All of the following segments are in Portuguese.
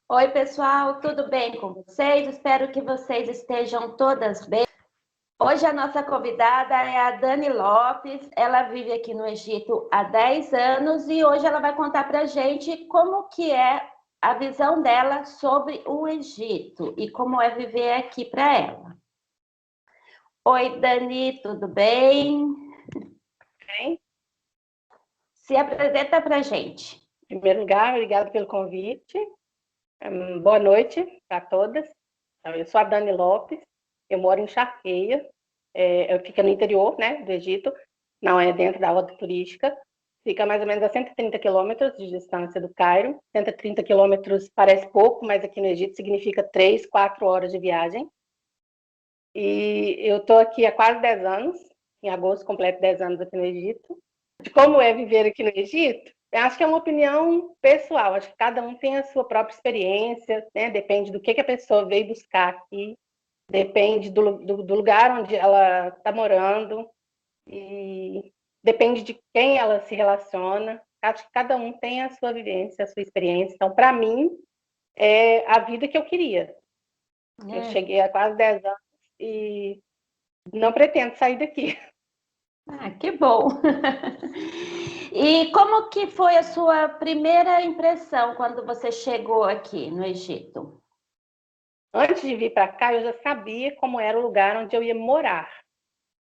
Oi, pessoal, tudo bem com vocês? Espero que vocês estejam todas bem. Hoje a nossa convidada é a Dani Lopes. Ela vive aqui no Egito há 10 anos e hoje ela vai contar para a gente como que é a visão dela sobre o Egito e como é viver aqui para ela. Oi, Dani, tudo bem? Bem, Se apresenta para a gente. em primeiro lugar, obrigada pelo convite. Boa noite para todas. Eu sou a Dani Lopes, eu moro em Charqueia, eu fico no interior, né, do Egito, não é dentro da rota turística, fica mais ou menos a 130 quilômetros de distância do Cairo. 130 quilômetros parece pouco, mas aqui no Egito significa 3, 4 horas de viagem. E eu estou aqui há quase 10 anos, em agosto completo 10 anos aqui no Egito. De como é viver aqui no Egito, eu acho que é uma opinião pessoal, acho que cada um tem a sua própria experiência, né? Depende do que a pessoa veio buscar aqui, depende do lugar onde ela está morando, e depende de quem ela se relaciona. Acho que cada um tem a sua vivência, a sua experiência. Então, para mim, é a vida que eu queria. Eu cheguei há quase 10 anos e não pretendo sair daqui. Ah, que bom! E como que foi a sua primeira impressão quando você chegou aqui no Egito? Antes de vir para cá, eu já sabia como era o lugar onde eu ia morar.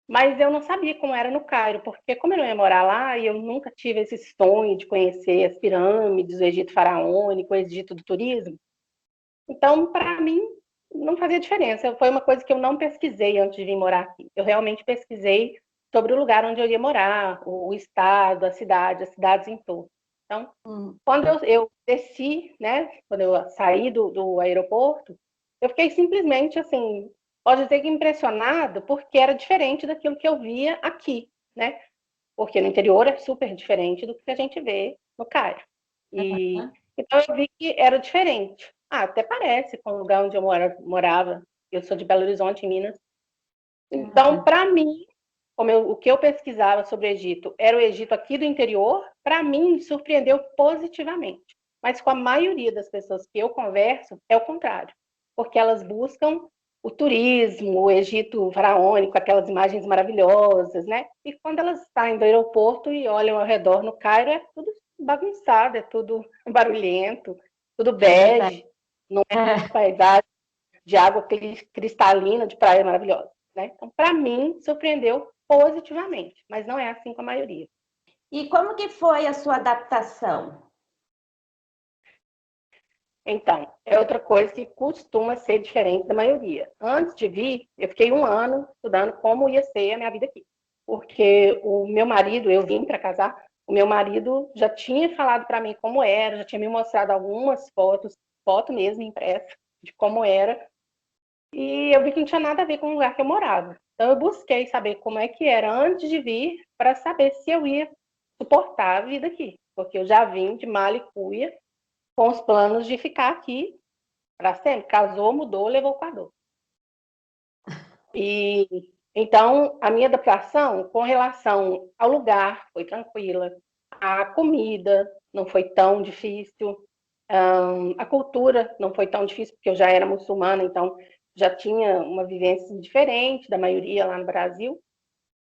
Mas eu não sabia como era no Cairo, porque como eu não ia morar lá, e eu nunca tive esse sonho de conhecer as pirâmides, o Egito faraônico, o Egito do turismo, então, para mim, não fazia diferença. Foi uma coisa que eu não pesquisei antes de vir morar aqui. Eu realmente pesquisei sobre o lugar onde eu ia morar, o estado, a cidade, as cidades em torno. Então, quando eu desci, né, quando eu saí do aeroporto, eu fiquei simplesmente, assim, pode dizer que impressionada, porque era diferente daquilo que eu via aqui, né? Porque no interior é super diferente do que a gente vê no Cairo. E então eu vi que era diferente. Até parece com o lugar onde eu morava. Eu sou de Belo Horizonte, em Minas. Então, para mim, o que eu pesquisava sobre o Egito era o Egito aqui do interior, para mim, me surpreendeu positivamente. Mas com a maioria das pessoas que eu converso, é o contrário. Porque elas buscam o turismo, o Egito faraônico, aquelas imagens maravilhosas, né? E quando elas saem do aeroporto e olham ao redor no Cairo, é tudo bagunçado, é tudo barulhento, tudo bege, não é uma paisagem de água cristalina, de praia maravilhosa, né? Então, para mim, surpreendeu positivamente, mas não é assim com a maioria. E como que foi a sua adaptação? Então, é outra coisa que costuma ser diferente da maioria. Antes de vir, eu fiquei 1 ano estudando como ia ser a minha vida aqui. Porque o meu marido, eu vim para casar, o meu marido já tinha falado para mim como era, já tinha me mostrado algumas fotos, foto mesmo impressa, de como era. E eu vi que não tinha nada a ver com o lugar que eu morava. Então, eu busquei saber como é que era antes de vir, para saber se eu ia suportar a vida aqui. Porque eu já vim de mala e cuia, com os planos de ficar aqui para sempre. Casou, mudou, levou o quadro. E então a minha adaptação com relação ao lugar foi tranquila, a comida não foi tão difícil, a cultura não foi tão difícil, porque eu já era muçulmana, então já tinha uma vivência diferente da maioria lá no Brasil.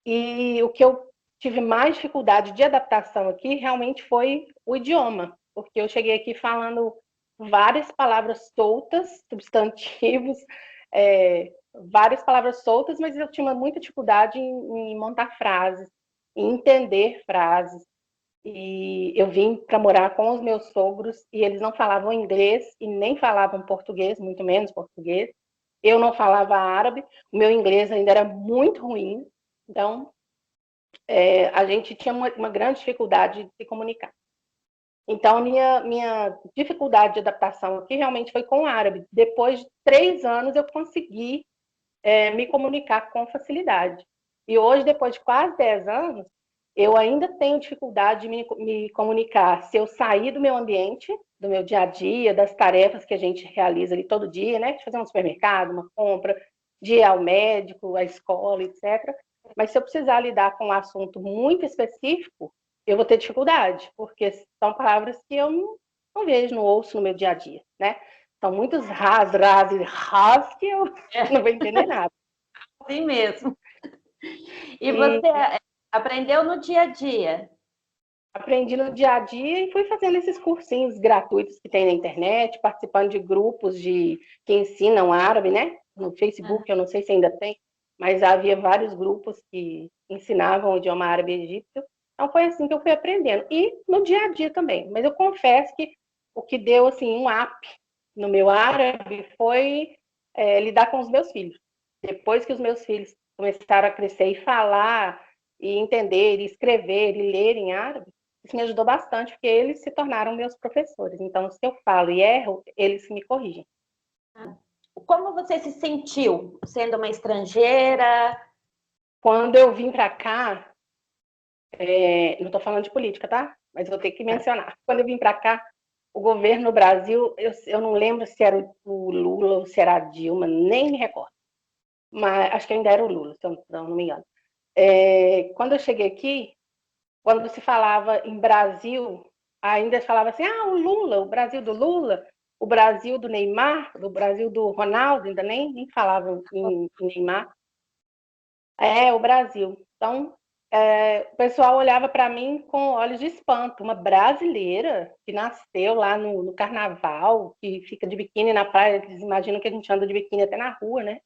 E o que eu tive mais dificuldade de adaptação aqui realmente foi o idioma, porque eu cheguei aqui falando várias palavras soltas, substantivos, várias palavras soltas, mas eu tinha muita dificuldade em montar frases, em entender frases. E eu vim para morar com os meus sogros e eles não falavam inglês e nem falavam português, muito menos português. Eu não falava árabe, o meu inglês ainda era muito ruim, então a gente tinha uma grande dificuldade de se comunicar. Então, minha dificuldade de adaptação aqui realmente foi com o árabe. Depois de 3 anos, eu consegui me comunicar com facilidade. E hoje, depois de quase 10 anos, eu ainda tenho dificuldade de me comunicar. Se eu sair do meu ambiente, do meu dia a dia, das tarefas que a gente realiza ali todo dia, né? De fazer um supermercado, uma compra, de ir ao médico, à escola, etc. Mas se eu precisar lidar com um assunto muito específico, eu vou ter dificuldade, porque são palavras que eu não vejo, não ouço no meu dia a dia, né? São muitos ras e ras que eu não vou entender nada. Assim mesmo. E E você aprendeu no dia a dia? aprendi no dia a dia e fui fazendo esses cursinhos gratuitos que tem na internet, participando de grupos que ensinam árabe, né? No Facebook, eu não sei se ainda tem, mas havia vários grupos que ensinavam o idioma árabe egípcio. Então foi assim que eu fui aprendendo. E no dia a dia também. Mas eu confesso que o que deu assim um up no meu árabe foi lidar com os meus filhos. Depois que os meus filhos começaram a crescer e falar, e entender, e escrever, e ler em árabe, isso me ajudou bastante, porque eles se tornaram meus professores. Então, se eu falo e erro, eles me corrigem. Como você se sentiu sendo uma estrangeira? Quando eu vim para cá, não estou falando de política, tá? Mas vou ter que mencionar. Quando eu vim para cá, o governo no Brasil, eu não lembro se era o Lula ou se era a Dilma, nem me recordo. Mas acho que ainda era o Lula, se eu não me engano. Quando eu cheguei aqui, quando se falava em Brasil, ainda falava assim, o Lula, o Brasil do Lula, o Brasil do Neymar, o Brasil do Ronaldo, ainda nem falavam em Neymar. O Brasil. Então, o pessoal olhava para mim com olhos de espanto. Uma brasileira que nasceu lá no Carnaval, que fica de biquíni na praia, eles imaginam que a gente anda de biquíni até na rua, né?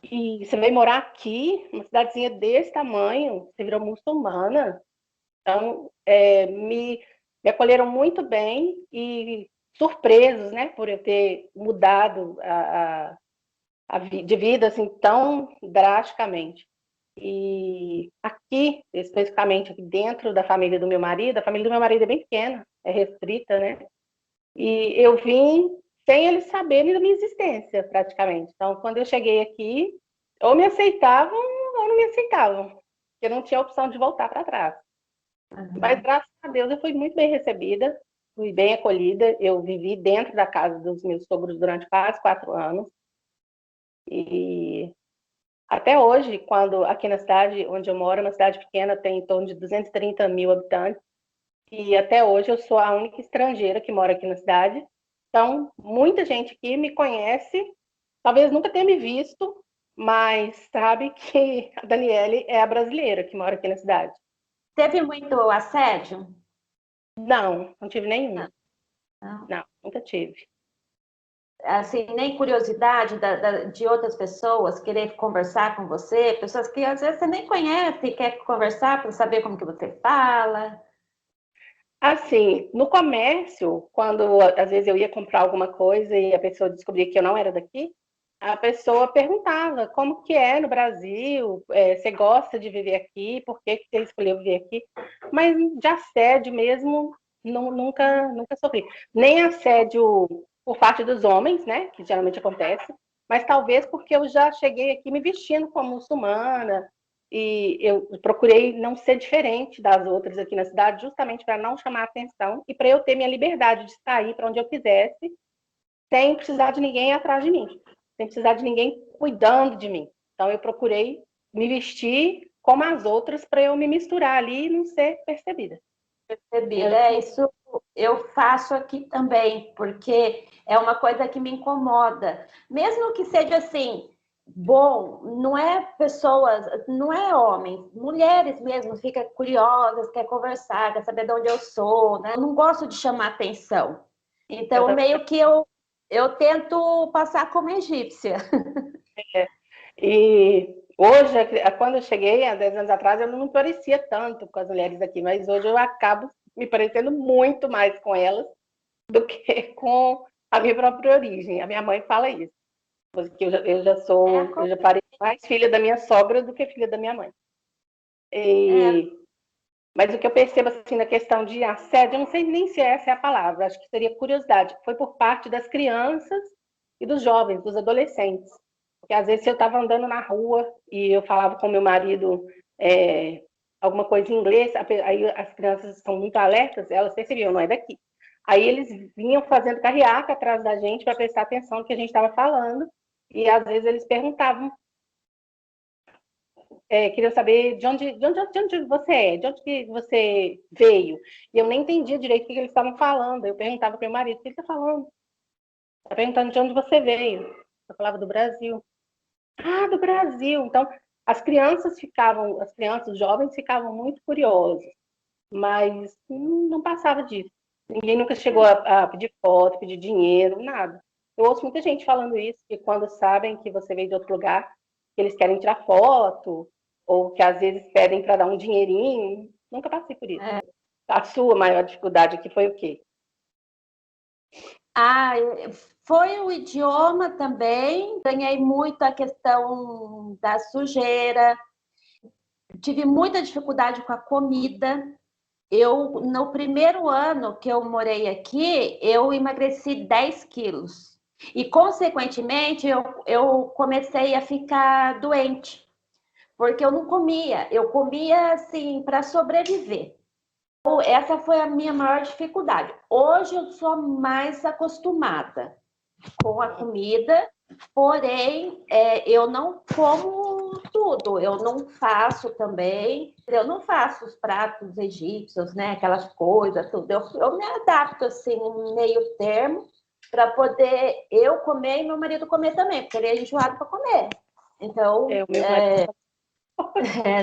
E você veio morar aqui, uma cidadezinha desse tamanho, você virou muçulmana. Então, me acolheram muito bem e surpresos, né, por eu ter mudado de vida assim tão drasticamente. E aqui, especificamente aqui dentro da família do meu marido, a família do meu marido é bem pequena, é restrita, né? E eu vim sem eles saberem da minha existência, praticamente. Então, quando eu cheguei aqui, ou me aceitavam ou não me aceitavam, porque eu não tinha opção de voltar para trás. Mas, graças a Deus, eu fui muito bem recebida, fui bem acolhida. Eu vivi dentro da casa dos meus sogros durante quase 4 anos. E até hoje, quando aqui na cidade onde eu moro, uma cidade pequena, tem em torno de 230 mil habitantes, e até hoje eu sou a única estrangeira que mora aqui na cidade. Então, muita gente aqui me conhece, talvez nunca tenha me visto, mas sabe que a Daniele é a brasileira que mora aqui na cidade. Teve muito assédio? Não tive nenhum. Não. Não, nunca tive. Assim, nem curiosidade de outras pessoas querer conversar com você? Pessoas que às vezes você nem conhece e quer conversar para saber como que você fala? Assim, no comércio, quando às vezes eu ia comprar alguma coisa e a pessoa descobria que eu não era daqui, a pessoa perguntava como que é no Brasil, você gosta de viver aqui, por que que você escolheu viver aqui? Mas de assédio mesmo, nunca sofri. Nem assédio por parte dos homens, né, que geralmente acontece, mas talvez porque eu já cheguei aqui me vestindo como muçulmana, e eu procurei não ser diferente das outras aqui na cidade, justamente para não chamar atenção e para eu ter minha liberdade de sair para onde eu quisesse, sem precisar de ninguém atrás de mim, sem precisar de ninguém cuidando de mim. Então, eu procurei me vestir como as outras para eu me misturar ali e não ser percebida. Percebida. Isso eu faço aqui também, porque é uma coisa que me incomoda. Mesmo que seja assim, bom, não é pessoas, não é homens, mulheres mesmo, fica curiosas, quer conversar, quer saber de onde eu sou, né? Eu não gosto de chamar atenção. Então, meio que eu tento passar como egípcia. E hoje, quando eu cheguei, há 10 anos atrás, eu não me parecia tanto com as mulheres aqui, mas hoje eu acabo me parecendo muito mais com elas do que com a minha própria origem. A minha mãe fala isso, porque eu já pareço mais filha da minha sogra do que filha da minha mãe. Mas o que eu percebo assim na questão de assédio, eu não sei nem se essa é a palavra, acho que seria curiosidade, foi por parte das crianças e dos jovens, dos adolescentes. Porque às vezes se eu estava andando na rua e eu falava com meu marido alguma coisa em inglês, aí as crianças são muito alertas, elas percebiam, não é daqui. Aí eles vinham fazendo carreata atrás da gente para prestar atenção no que a gente estava falando, e às vezes eles perguntavam queriam saber de onde você é, de onde que você veio. E eu nem entendia direito o que eles estavam falando. Eu perguntava para meu marido, o que ele está falando? Está perguntando de onde você veio. Eu falava do Brasil. Ah, do Brasil. Então, as crianças, os jovens ficavam muito curiosos, mas não passava disso. Ninguém nunca chegou a pedir foto, pedir dinheiro, nada. Eu ouço muita gente falando isso, que quando sabem que você veio de outro lugar, que eles querem tirar foto, ou que às vezes pedem para dar um dinheirinho. Nunca passei por isso. A sua maior dificuldade aqui foi o quê? Ah, foi o idioma também. Ganhei muito a questão da sujeira. Tive muita dificuldade com a comida. No primeiro ano que eu morei aqui, eu emagreci 10 quilos. E, consequentemente, eu comecei a ficar doente, porque eu não comia. Eu comia, assim, para sobreviver. Essa foi a minha maior dificuldade. Hoje eu sou mais acostumada com a comida, porém, eu não como tudo, eu não faço também, eu não faço os pratos egípcios, né, aquelas coisas, tudo. Eu me adapto, assim, um meio termo, para poder eu comer e meu marido comer também, porque ele é enjoado para comer. Então, O meu marido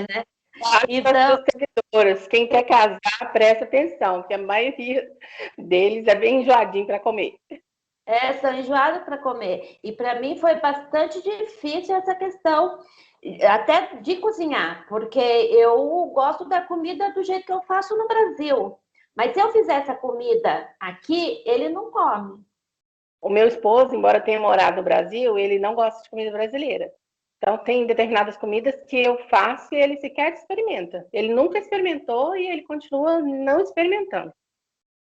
né? para Então, suas seguidoras, quem quer casar, presta atenção, que a maioria deles é bem enjoadinho para comer. sou enjoada para comer. E para mim foi bastante difícil essa questão, até de cozinhar, porque eu gosto da comida do jeito que eu faço no Brasil. Mas se eu fizer essa comida aqui, ele não come. O meu esposo, embora tenha morado no Brasil, ele não gosta de comida brasileira. Então, tem determinadas comidas que eu faço e ele sequer experimenta. Ele nunca experimentou e ele continua não experimentando.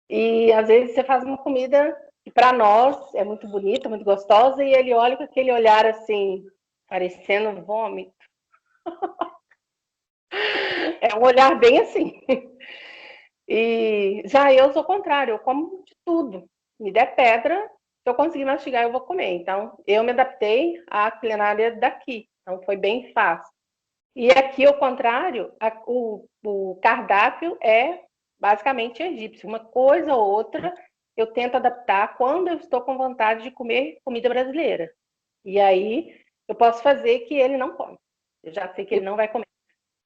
E, às vezes, você faz uma comida que, para nós, é muito bonita, muito gostosa, e ele olha com aquele olhar, assim, parecendo vômito. É um olhar bem assim. E já eu sou o contrário, eu como de tudo. Me der pedra, se eu conseguir mastigar, eu vou comer. Então, eu me adaptei à culinária daqui. Então, foi bem fácil. E aqui, ao contrário, o cardápio é basicamente egípcio. Uma coisa ou outra eu tento adaptar quando eu estou com vontade de comer comida brasileira. E aí eu posso fazer que ele não come. Eu já sei que ele não vai comer.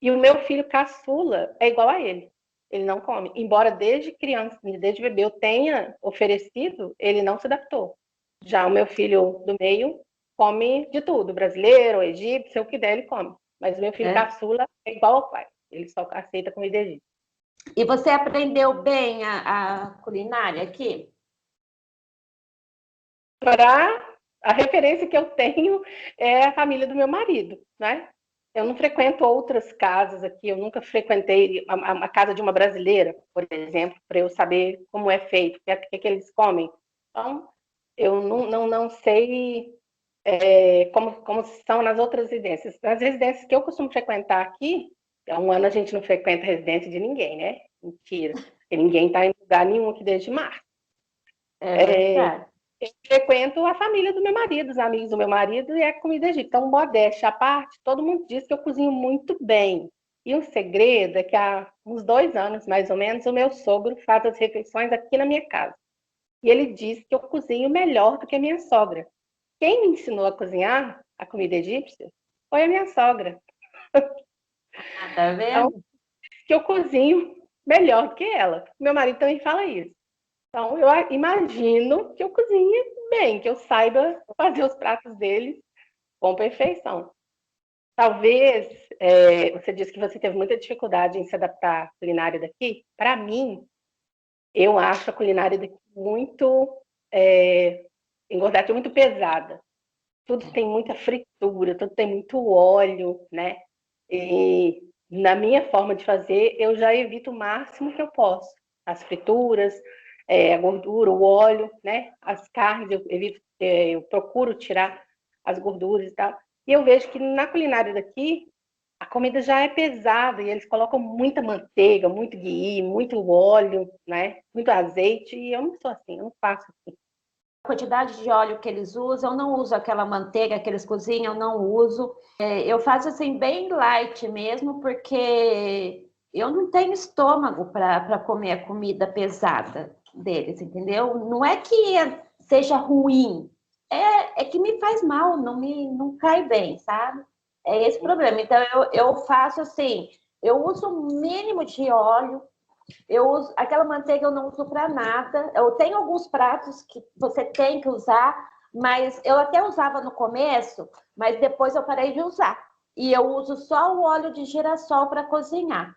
E o meu filho caçula é igual a ele. Ele não come. Embora desde criança, desde bebê, eu tenha oferecido, ele não se adaptou. Já o meu filho do meio come de tudo, brasileiro, egípcio, o que der ele come. Mas o meu filho Né? caçula é igual ao pai. Ele só aceita comida egípcia. E você aprendeu bem a culinária aqui? Para a referência que eu tenho é a família do meu marido, né? Eu não frequento outras casas aqui, eu nunca frequentei a casa de uma brasileira, por exemplo, para eu saber como é feito, o que eles comem. Então, eu não sei como são nas outras residências. Nas residências que eu costumo frequentar aqui, há um ano a gente não frequenta a residência de ninguém, né? Mentira. Porque ninguém está em lugar nenhum aqui desde março. É verdade. Eu frequento a família do meu marido, os amigos do meu marido, e é comida egípcia. Então, modéstia à parte, todo mundo diz que eu cozinho muito bem. E o segredo é que há uns 2 anos, mais ou menos, o meu sogro faz as refeições aqui na minha casa. E ele diz que eu cozinho melhor do que a minha sogra. Quem me ensinou a cozinhar a comida egípcia foi a minha sogra. Ah, tá Então, vendo? que eu cozinho melhor do que ela. Meu marido também fala isso. Então, eu imagino que eu cozinhe bem, que eu saiba fazer os pratos deles com perfeição. Talvez, você disse que você teve muita dificuldade em se adaptar à culinária daqui. Para mim, eu acho a culinária daqui muito engordada, muito pesada. Tudo tem muita fritura, tudo tem muito óleo, né? E na minha forma de fazer, eu já evito o máximo que eu posso. As frituras, a gordura, o óleo, né? As carnes, eu evito, eu procuro tirar as gorduras e tal. E eu vejo que na culinária daqui, a comida já é pesada e eles colocam muita manteiga, muito ghee, muito óleo, né? Muito azeite. E eu não sou assim, eu não faço assim. quantidade de óleo que eles usam, eu não uso aquela manteiga que eles cozinham, eu não uso. Eu faço assim bem light mesmo, porque eu não tenho estômago para comer a comida pesada deles, entendeu? Não é que seja ruim, é que me faz mal, não cai bem, sabe? É esse o problema. Então eu faço assim, eu uso o mínimo de óleo. Eu uso aquela manteiga, eu não uso para nada. Eu tenho alguns pratos que você tem que usar, mas eu até usava no começo, mas depois eu parei de usar. E eu uso só o óleo de girassol para cozinhar,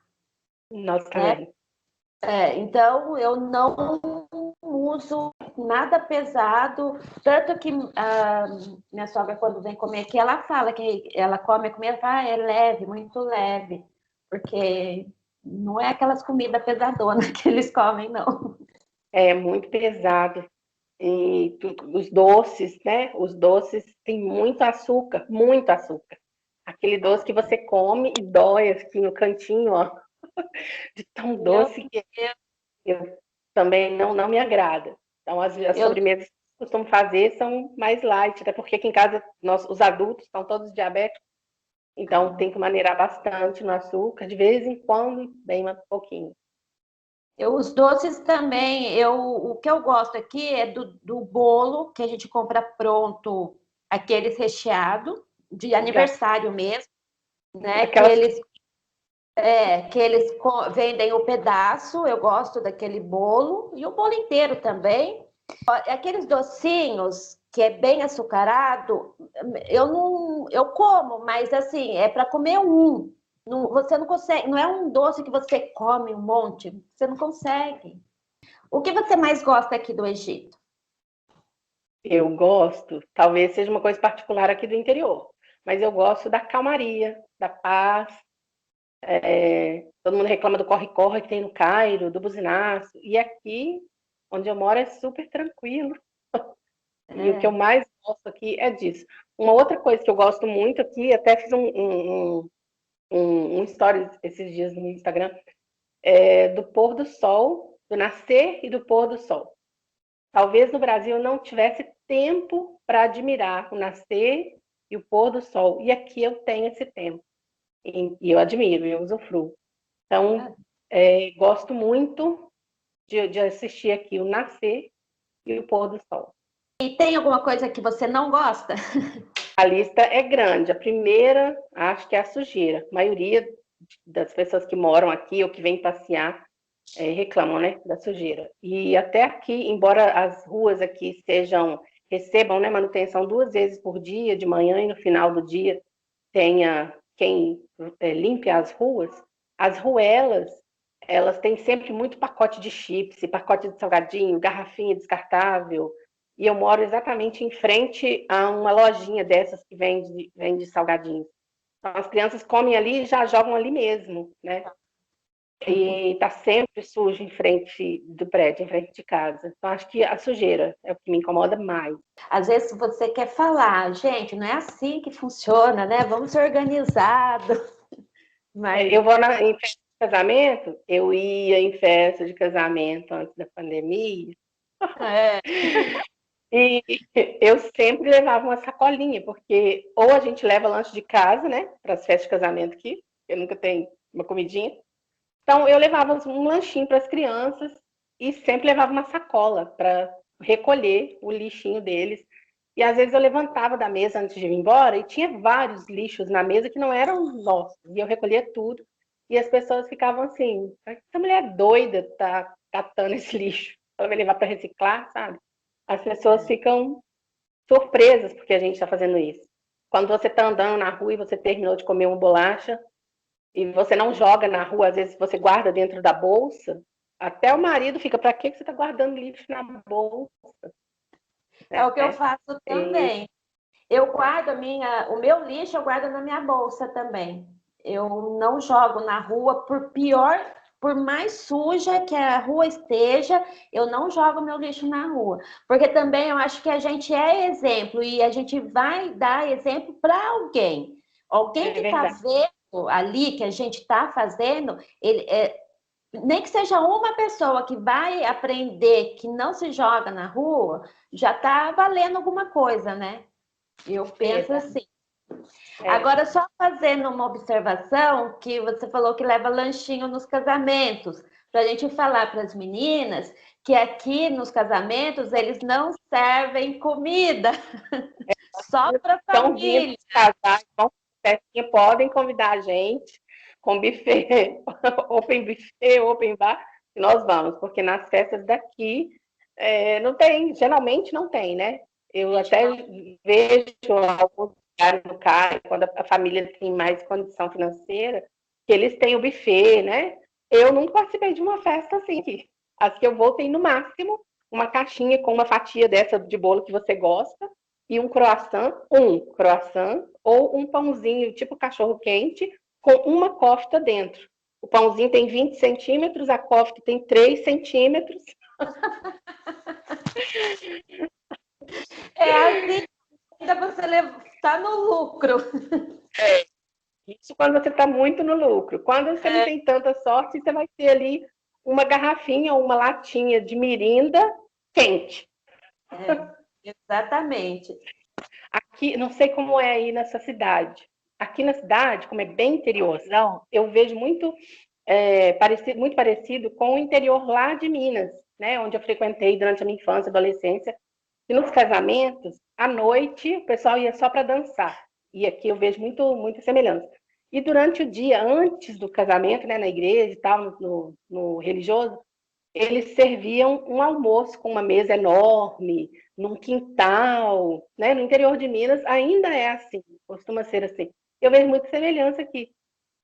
Nós né? também. Então eu não uso nada pesado, tanto que minha sogra quando vem comer aqui, ela fala que ela come a comida, fala, é leve, muito leve, porque não é aquelas comidas pesadonas que eles comem, não. É muito pesado. E os doces, né? Os doces têm muito açúcar, muito açúcar. Aquele doce que você come e dói aqui no cantinho, ó, de tão Meu doce que Deus, eu também não me agrada. Então, as eu, sobremesas que eu costumo fazer são mais light, até porque aqui em casa nós, os adultos estão todos diabéticos, então tem que maneirar bastante no açúcar, de vez em quando, bem um pouquinho. os doces também, o que eu gosto aqui é do bolo, que a gente compra pronto, aqueles recheado de aniversário mesmo, né? Aquelas Que eles vendem o pedaço, eu gosto daquele bolo, e o bolo inteiro também. Aqueles docinhos que é bem açucarado, eu como, mas assim, é para comer um. Você não consegue, não é um doce que você come um monte, você não consegue. O que você mais gosta aqui do Egito? eu gosto, talvez seja uma coisa particular aqui do interior, mas eu gosto da calmaria, da paz. Todo mundo reclama do corre-corre que tem no Cairo, do buzinaço, e aqui, onde eu moro, é super tranquilo. E o que eu É, mais gosto aqui é disso. Uma outra coisa que eu gosto muito aqui, até fiz um stories esses dias no Instagram, é do pôr do sol, do nascer e do pôr do sol. Talvez no Brasil eu não tivesse tempo para admirar o nascer e o pôr do sol. E aqui eu tenho esse tempo. E eu admiro, eu usufruo. Então, gosto muito de assistir aqui o nascer e o pôr do sol. e tem alguma coisa que você não gosta? A lista é grande. A primeira, acho que é a sujeira. A maioria das pessoas que moram aqui ou que vêm passear reclamam, né, da sujeira. E até aqui, embora as ruas aqui recebam, né, manutenção 2 vezes por dia, de manhã e no final do dia, tenha quem limpe as ruelas, elas têm sempre muito pacote de chips, pacote de salgadinho, garrafinha descartável. E eu moro exatamente em frente a uma lojinha dessas que vende salgadinhos. Então, as crianças comem ali e já jogam ali mesmo, né? E está sempre sujo em frente do prédio, em frente de casa. Então, acho que a sujeira é o que me incomoda mais. Às vezes você quer falar, gente, não é assim que funciona, né? Vamos ser organizados. Mas Eu vou em festa de casamento, eu ia em festa de casamento antes da pandemia, é, e eu sempre levava uma sacolinha, porque ou a gente leva lanche de casa, né, para as festas de casamento aqui, eu nunca tenho uma comidinha. Então, eu levava um lanchinho para as crianças e sempre levava uma sacola para recolher o lixinho deles. E às vezes eu levantava da mesa antes de ir embora e tinha vários lixos na mesa que não eram nossos. E eu recolhia tudo. E as pessoas ficavam assim: essa mulher doida tá catando esse lixo. Ela vai levar para reciclar, sabe? As pessoas ficam surpresas porque a gente está fazendo isso. Quando você está andando na rua e você terminou de comer uma bolacha, e você não joga na rua, às vezes você guarda dentro da bolsa, até o marido fica, para que você está guardando lixo na bolsa? é o que eu Né? faço E, também. Eu guardo o meu lixo, eu guardo na minha bolsa também. Eu não jogo na rua, por mais suja que a rua esteja, eu não jogo meu lixo na rua. Porque também eu acho que a gente é exemplo e a gente vai dar exemplo para alguém. Alguém é que está verdade. vendo ali que a gente está fazendo, nem que seja uma pessoa que vai aprender que não se joga na rua, já está valendo alguma coisa, né? Eu penso assim. Agora, só fazendo uma observação, que você falou que leva lanchinho nos casamentos, para a gente falar para as meninas que aqui nos casamentos eles não servem comida, só para Estão vindo família. casar, vão festinha, podem convidar a gente com buffet, open buffet, open bar, e nós vamos, porque nas festas daqui não tem, geralmente não tem, né? Eu até vejo alguns lugares no Caio, quando a família tem mais condição financeira, que eles têm o buffet, né? Eu nunca participei de uma festa assim aqui. As que eu vou tem no máximo uma caixinha com uma fatia dessa de bolo que você gosta, e um croissant ou um pãozinho tipo cachorro quente com uma kofta dentro. O pãozinho tem 20 centímetros, a kofta tem 3 centímetros. É assim, ainda você está no lucro. Isso quando você está muito no lucro. Quando você não tem tanta sorte, você vai ter ali uma garrafinha ou uma latinha de mirinda quente. Exatamente. Aqui, não sei como é aí nessa cidade. Aqui na cidade, como é bem interiorzão, eu vejo muito muito parecido com o interior lá de Minas, né, onde eu frequentei durante a minha infância e adolescência. E nos casamentos, à noite, o pessoal ia só para dançar. E aqui eu vejo muita semelhança. E durante o dia, antes do casamento, né, na igreja e tal, no religioso, eles serviam um almoço com uma mesa enorme, num quintal, né? No interior de Minas ainda é assim, costuma ser assim. Eu vejo muita semelhança aqui,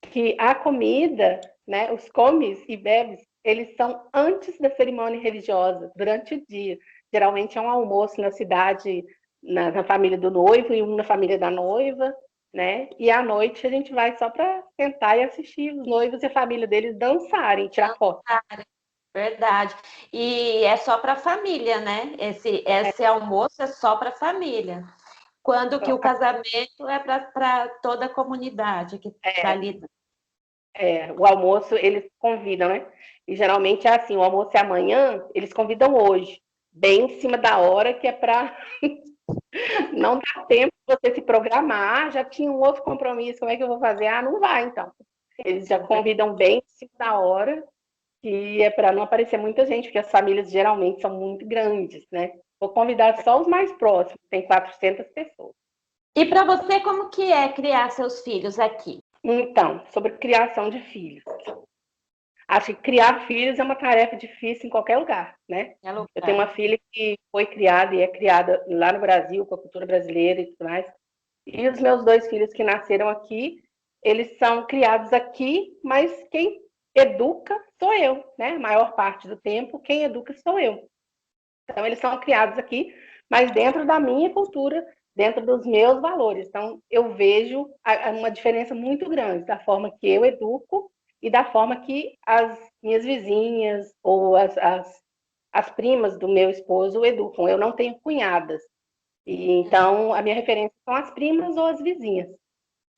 que a comida, né, os comes e bebes, eles são antes da cerimônia religiosa, durante o dia. Geralmente é um almoço na cidade, na família do noivo e um na família da noiva, né? E à noite a gente vai só para sentar e assistir os noivos e a família deles dançarem, tirar foto. Verdade. E é só para a família, né? Esse almoço é só para a família. Quando que o casamento é para toda a comunidade que está ali. O almoço eles convidam, né? E geralmente é assim, o almoço é amanhã, eles convidam hoje, bem em cima da hora, que é para não dar tempo de você se programar. Já tinha um outro compromisso, como é que eu vou fazer? Ah, não vai, então. Eles já convidam bem em cima da hora, que é para não aparecer muita gente, porque as famílias geralmente são muito grandes, né? Vou convidar só os mais próximos, tem 400 pessoas. E para você, como que é criar seus filhos aqui? Então, sobre criação de filhos. Acho que criar filhos é uma tarefa difícil em qualquer lugar, né? Eu tenho uma filha que foi criada e é criada lá no Brasil, com a cultura brasileira e tudo mais. E os meus 2 filhos que nasceram aqui, eles são criados aqui, mas quem educa sou eu, né? A maior parte do tempo, quem educa sou eu. Então, eles são criados aqui, mas dentro da minha cultura, dentro dos meus valores. Então, eu vejo uma diferença muito grande da forma que eu educo e da forma que as minhas vizinhas ou as primas do meu esposo educam. Eu não tenho cunhadas. E, então, a minha referência são as primas ou as vizinhas.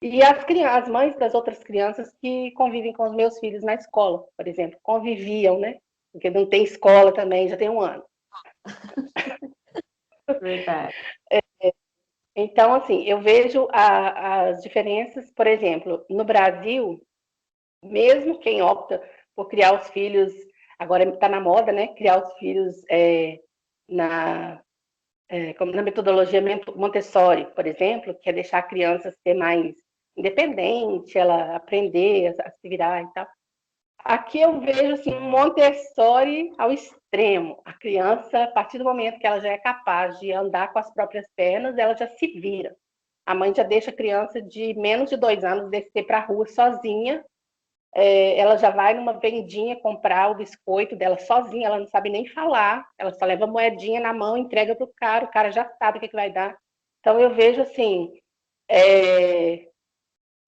E as mães das outras crianças que convivem com os meus filhos na escola, por exemplo. Conviviam, né? Porque não tem escola também, já tem um ano. Verdade. Então, assim, eu vejo as diferenças, por exemplo, no Brasil, mesmo quem opta por criar os filhos, agora está na moda, né? Criar os filhos na, na metodologia Montessori, por exemplo, que é deixar a criança ser mais independente, ela aprender a se virar e tal. Aqui eu vejo assim, um Montessori ao extremo. A criança, a partir do momento que ela já é capaz de andar com as próprias pernas, ela já se vira. A mãe já deixa a criança de menos de 2 anos descer para a rua sozinha. Ela já vai numa vendinha comprar o biscoito dela sozinha, ela não sabe nem falar. Ela só leva a moedinha na mão, entrega para o cara já sabe o que vai dar. Então eu vejo assim,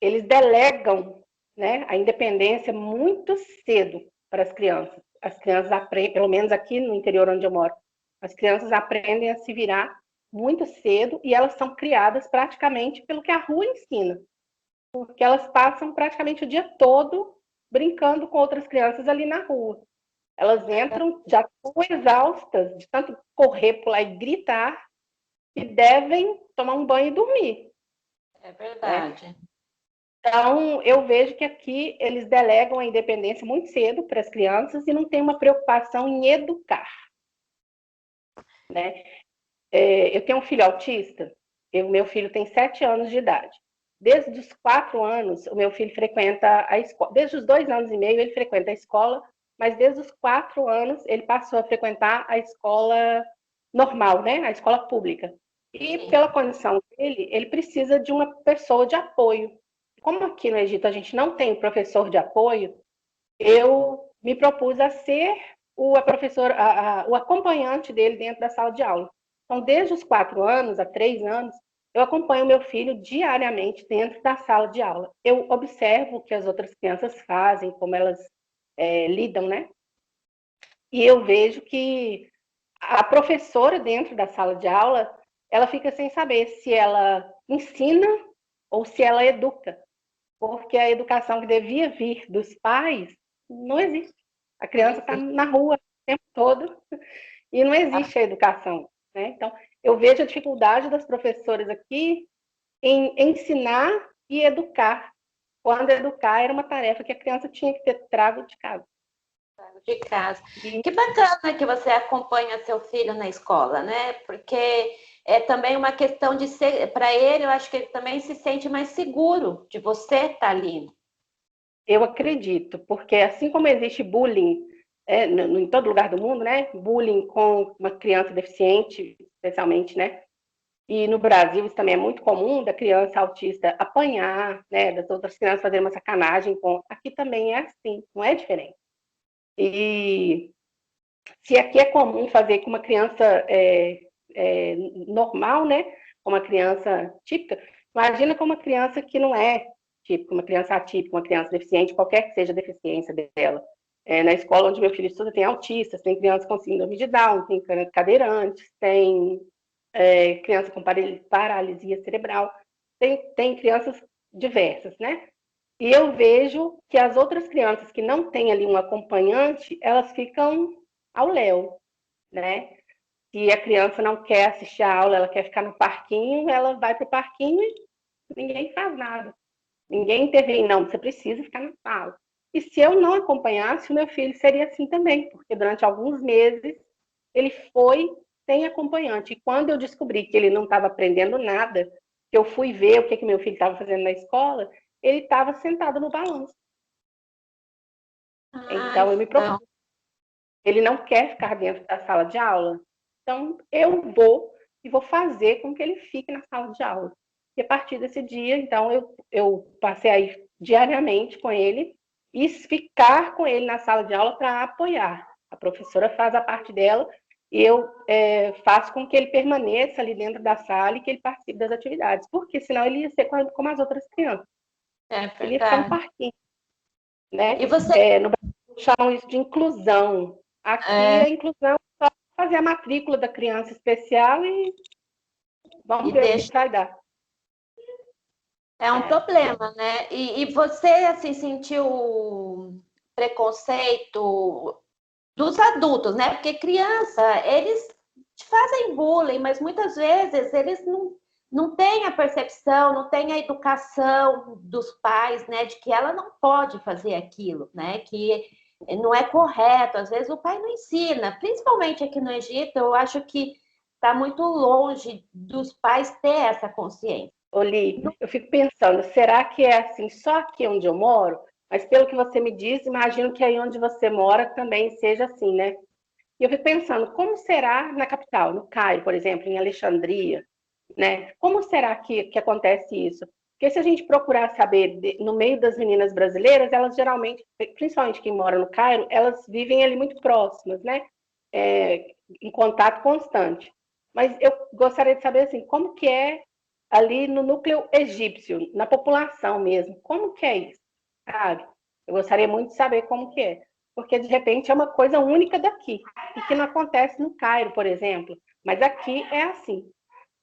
eles delegam, né, a independência muito cedo para as crianças. As crianças aprendem, pelo menos aqui no interior onde eu moro, as crianças aprendem a se virar muito cedo e elas são criadas praticamente pelo que a rua ensina. Porque elas passam praticamente o dia todo brincando com outras crianças ali na rua. Elas entram já tão exaustas de tanto correr, pular e gritar, que devem tomar um banho e dormir. É Né? verdade. Então, eu vejo que aqui eles delegam a independência muito cedo para as crianças e não tem uma preocupação em educar. Né? Eu tenho um filho autista, meu filho tem 7 anos de idade. Desde os 4 anos, o meu filho frequenta a escola. Desde os 2 anos e meio, ele frequenta a escola, mas desde os 4 anos, ele passou a frequentar a escola normal, né? A escola pública. E Sim. pela condição dele, ele precisa de uma pessoa de apoio. Como aqui no Egito a gente não tem professor de apoio, eu me propus a ser o acompanhante dele dentro da sala de aula. Então, desde os 4 anos a 3 anos, eu acompanho meu filho diariamente dentro da sala de aula. Eu observo o que as outras crianças fazem, como elas lidam, né? E eu vejo que a professora dentro da sala de aula, ela fica sem saber se ela ensina ou se ela educa, porque a educação que devia vir dos pais não existe. A criança está na rua o tempo todo e não existe a educação. Né? Então, eu vejo a dificuldade das professoras aqui em ensinar e educar, quando educar era uma tarefa que a criança tinha que ter trago de casa. De casa. E Que bacana que você acompanha seu filho na escola, né? Porque é também uma questão de ser, para ele, eu acho que ele também se sente mais seguro de você estar ali. eu acredito, porque assim como existe bullying em todo lugar do mundo, né? Bullying com uma criança deficiente, especialmente, né? E no Brasil isso também é muito comum da criança autista apanhar, né? Das outras crianças fazerem uma sacanagem com. Aqui também é assim, não é diferente. E se aqui é comum fazer com uma criança normal, né? Com uma criança típica, imagina com uma criança que não é típica, uma criança atípica, uma criança deficiente, qualquer que seja a deficiência dela. Na escola onde meu filho estuda tem autistas, tem crianças com síndrome de Down, tem cadeirantes, tem criança com paralisia cerebral, tem crianças diversas, né? E eu vejo que as outras crianças que não têm ali um acompanhante, elas ficam ao léu, né? Se a criança não quer assistir a aula, ela quer ficar no parquinho, ela vai para o parquinho e ninguém faz nada. Ninguém intervém, não, você precisa ficar na sala. E se eu não acompanhasse, o meu filho seria assim também, porque durante alguns meses ele foi sem acompanhante. E quando eu descobri que ele não estava aprendendo nada, que eu fui ver o que meu filho estava fazendo na escola, ele estava sentado no balanço. Ah, Então, eu me então, propus. Ele não quer ficar dentro da sala de aula, então eu vou e vou fazer com que ele fique na sala de aula. E a partir desse dia, então, eu passei aí diariamente com ele e ficar com ele na sala de aula para apoiar. A professora faz a parte dela e eu faço com que ele permaneça ali dentro da sala e que ele participe das atividades, porque senão ele ia ser como as outras crianças. é Ele ia ficar no verdade. parquinho, né? E você No Brasil chamam isso de inclusão. Aqui é, a inclusão é só fazer a matrícula da criança especial e e vamos ver o que deixa vai dar. é um É. problema, né? E você assim sentiu preconceito dos adultos, né? Porque criança, eles te fazem bullying, mas muitas vezes eles não têm a percepção, não têm a educação dos pais, né? De que ela não pode fazer aquilo, né? Que não é correto. Às vezes o pai não ensina, principalmente aqui no Egito, eu acho que está muito longe dos pais ter essa consciência. Oli, eu fico pensando, será que é assim só aqui onde eu moro? Mas pelo que você me disse, imagino que aí onde você mora também seja assim, né? E eu fico pensando, como será na capital, no Cairo, por exemplo, em Alexandria, né? Como será que acontece isso? Porque se a gente procurar saber no meio das meninas brasileiras, elas geralmente, principalmente quem mora no Cairo, elas vivem ali muito próximas, né? Em contato constante. Mas eu gostaria de saber assim, como que é ali no núcleo egípcio, na população mesmo, como que é isso? Sabe? Eu gostaria muito de saber como que é, porque de repente é uma coisa única daqui e que não acontece no Cairo, por exemplo. Mas aqui é assim.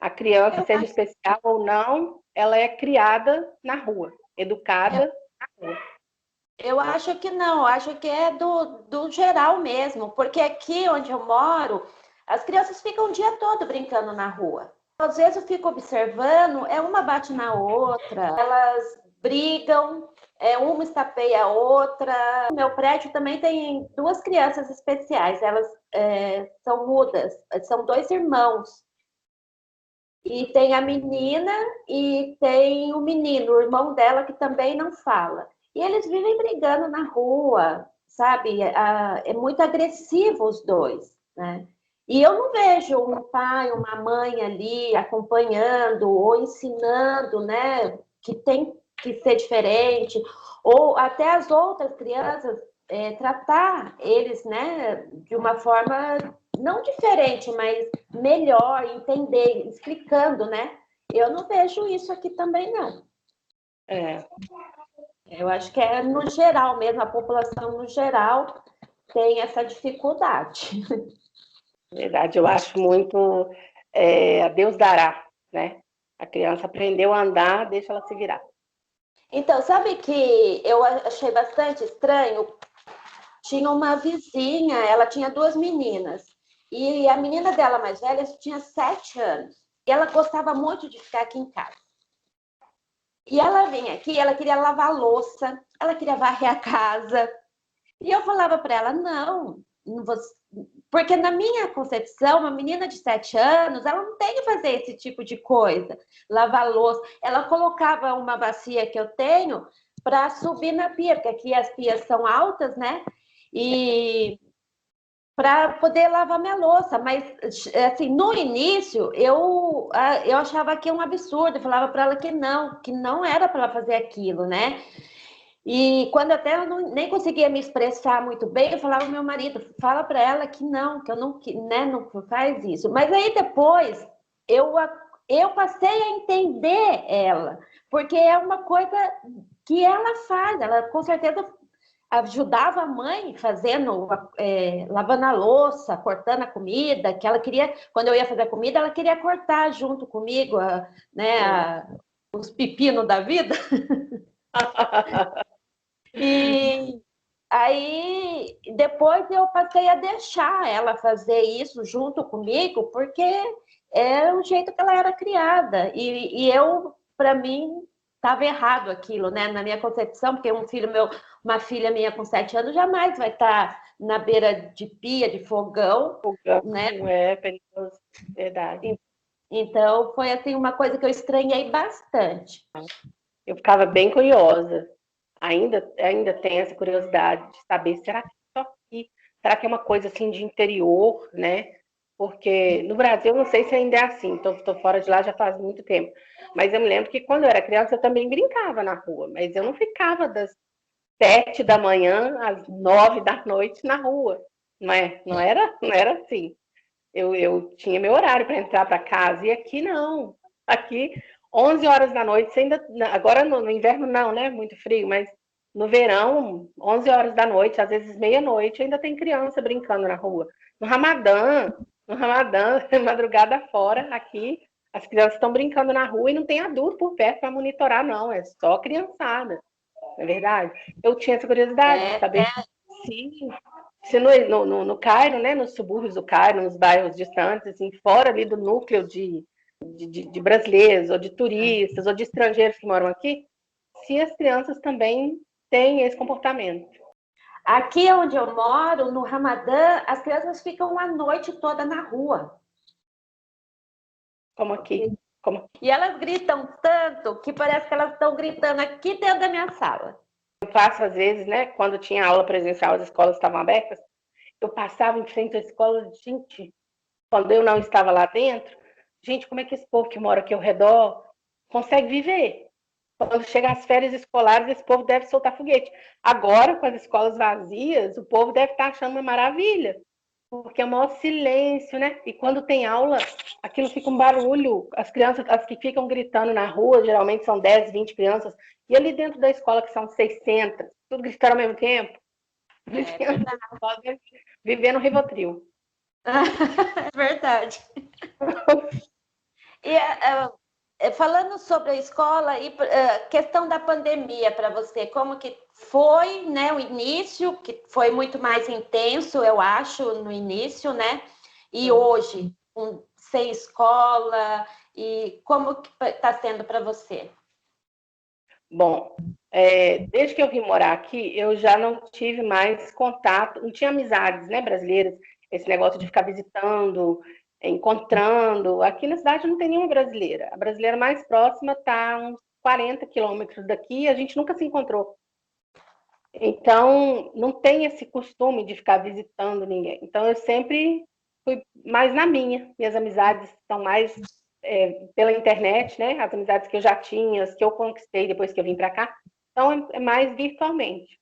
A criança, Eu, seja especial ou não, ela é criada na rua, eu, educada na rua. Eu acho que não, eu acho que é do geral mesmo, porque aqui onde eu moro, as crianças ficam o dia todo brincando na rua. Às vezes eu fico observando, uma bate na outra, elas brigam, uma estapeia a outra. No meu prédio também tem duas crianças especiais, elas são mudas, são dois irmãos. E tem a menina e tem o menino, o irmão dela, que também não fala. E eles vivem brigando na rua, sabe? É muito agressivo os dois, né? E eu não vejo um pai, uma mãe ali acompanhando ou ensinando, né? Que tem que ser diferente, ou até as outras crianças tratar eles, né? De uma forma não diferente, mas melhor, entender, explicando, né? Eu não vejo isso aqui também, não. É, Eu acho que é no geral mesmo, a população no geral tem essa dificuldade. verdade, eu acho muito a Deus dará, né? A criança aprendeu a andar, deixa ela se virar. Então, sabe que eu achei bastante estranho? Tinha uma vizinha, ela tinha duas meninas, e a menina dela mais velha tinha 7 anos. E ela gostava muito de ficar aqui em casa. E ela vinha aqui, ela queria lavar a louça, ela queria varrer a casa. E eu falava para ela, não, não vou... porque na minha concepção, uma menina de 7 anos, ela não tem que fazer esse tipo de coisa, lavar louça. Ela colocava uma bacia que eu tenho para subir na pia, porque aqui as pias são altas, né? E para poder lavar minha louça, mas assim, no início eu achava que um absurdo, eu falava para ela que não era para ela fazer aquilo, né? E quando até eu nem conseguia me expressar muito bem, eu falava ao meu marido, fala para ela que eu não, né, não faz isso. Mas aí depois eu, eu passei a entender ela, porque é uma coisa que ela faz, ela com certeza ajudava a mãe fazendo, lavando a louça, cortando a comida, que ela queria, quando eu ia fazer a comida, ela queria cortar junto comigo, os pepinos da vida. E aí depois eu passei a deixar ela fazer isso junto comigo, porque é o jeito que ela era criada. E eu, para mim, estava errado aquilo, né? Na minha concepção, porque uma filha minha com 7 anos jamais vai estar na beira de pia, de fogão, né? Não é perigoso, verdade. Então foi assim uma coisa que eu estranhei bastante. Eu ficava bem curiosa. Ainda tenho essa curiosidade de saber, será que só aqui? Será que é uma coisa assim de interior, né? Porque no Brasil, eu não sei se ainda é assim, tô fora de lá já faz muito tempo. Mas eu me lembro que quando eu era criança, eu também brincava na rua, mas eu não ficava das 7 da manhã às 9 da noite na rua. Não era assim. Eu tinha meu horário para entrar para casa, e aqui não. Aqui, 11 horas da noite, você ainda. Agora no inverno não, né? Muito frio, mas no verão, 11 horas da noite, às vezes meia-noite, ainda tem criança brincando na rua. No Ramadã, madrugada fora, aqui, as crianças estão brincando na rua e não tem adulto por perto para monitorar, não, é só criançada, não é verdade? Eu tinha essa curiosidade de saber se no Cairo, né, nos subúrbios do Cairo, nos bairros distantes, assim, fora ali do núcleo de brasileiros, ou de turistas, ou de estrangeiros que moram aqui, se as crianças também têm esse comportamento. Aqui onde eu moro, no Ramadã, as crianças ficam a noite toda na rua. Como aqui. E elas gritam tanto que parece que elas estão gritando aqui dentro da minha sala. Eu faço, às vezes, né, quando tinha aula presencial, as escolas estavam abertas, eu passava em frente à escola, gente, quando eu não estava lá dentro, gente, como é que esse povo que mora aqui ao redor consegue viver? Quando chega as férias escolares, esse povo deve soltar foguete. Agora, com as escolas vazias, o povo deve estar achando uma maravilha, porque é o maior silêncio, né? E quando tem aula, aquilo fica um barulho. As crianças, as que ficam gritando na rua, geralmente são 10, 20 crianças, e ali dentro da escola, que são 600, tudo gritando ao mesmo tempo, vivendo Rivotril. É verdade. E falando sobre a escola e questão da pandemia para você, como que foi, né, o início, que foi muito mais intenso, eu acho, no início, né? E hoje, sem escola, e como que está sendo para você? Bom, desde que eu vim morar aqui, eu já não tive mais contato, não tinha amizades, né, brasileiras, esse negócio de ficar visitando, encontrando. Aqui na cidade não tem nenhuma brasileira. A brasileira mais próxima está a uns 40 quilômetros daqui e a gente nunca se encontrou. Então, não tem esse costume de ficar visitando ninguém. Então, eu sempre fui mais na minha. Minhas amizades são mais pela internet, né? As amizades que eu já tinha, as que eu conquistei depois que eu vim para cá. Então, é mais virtualmente.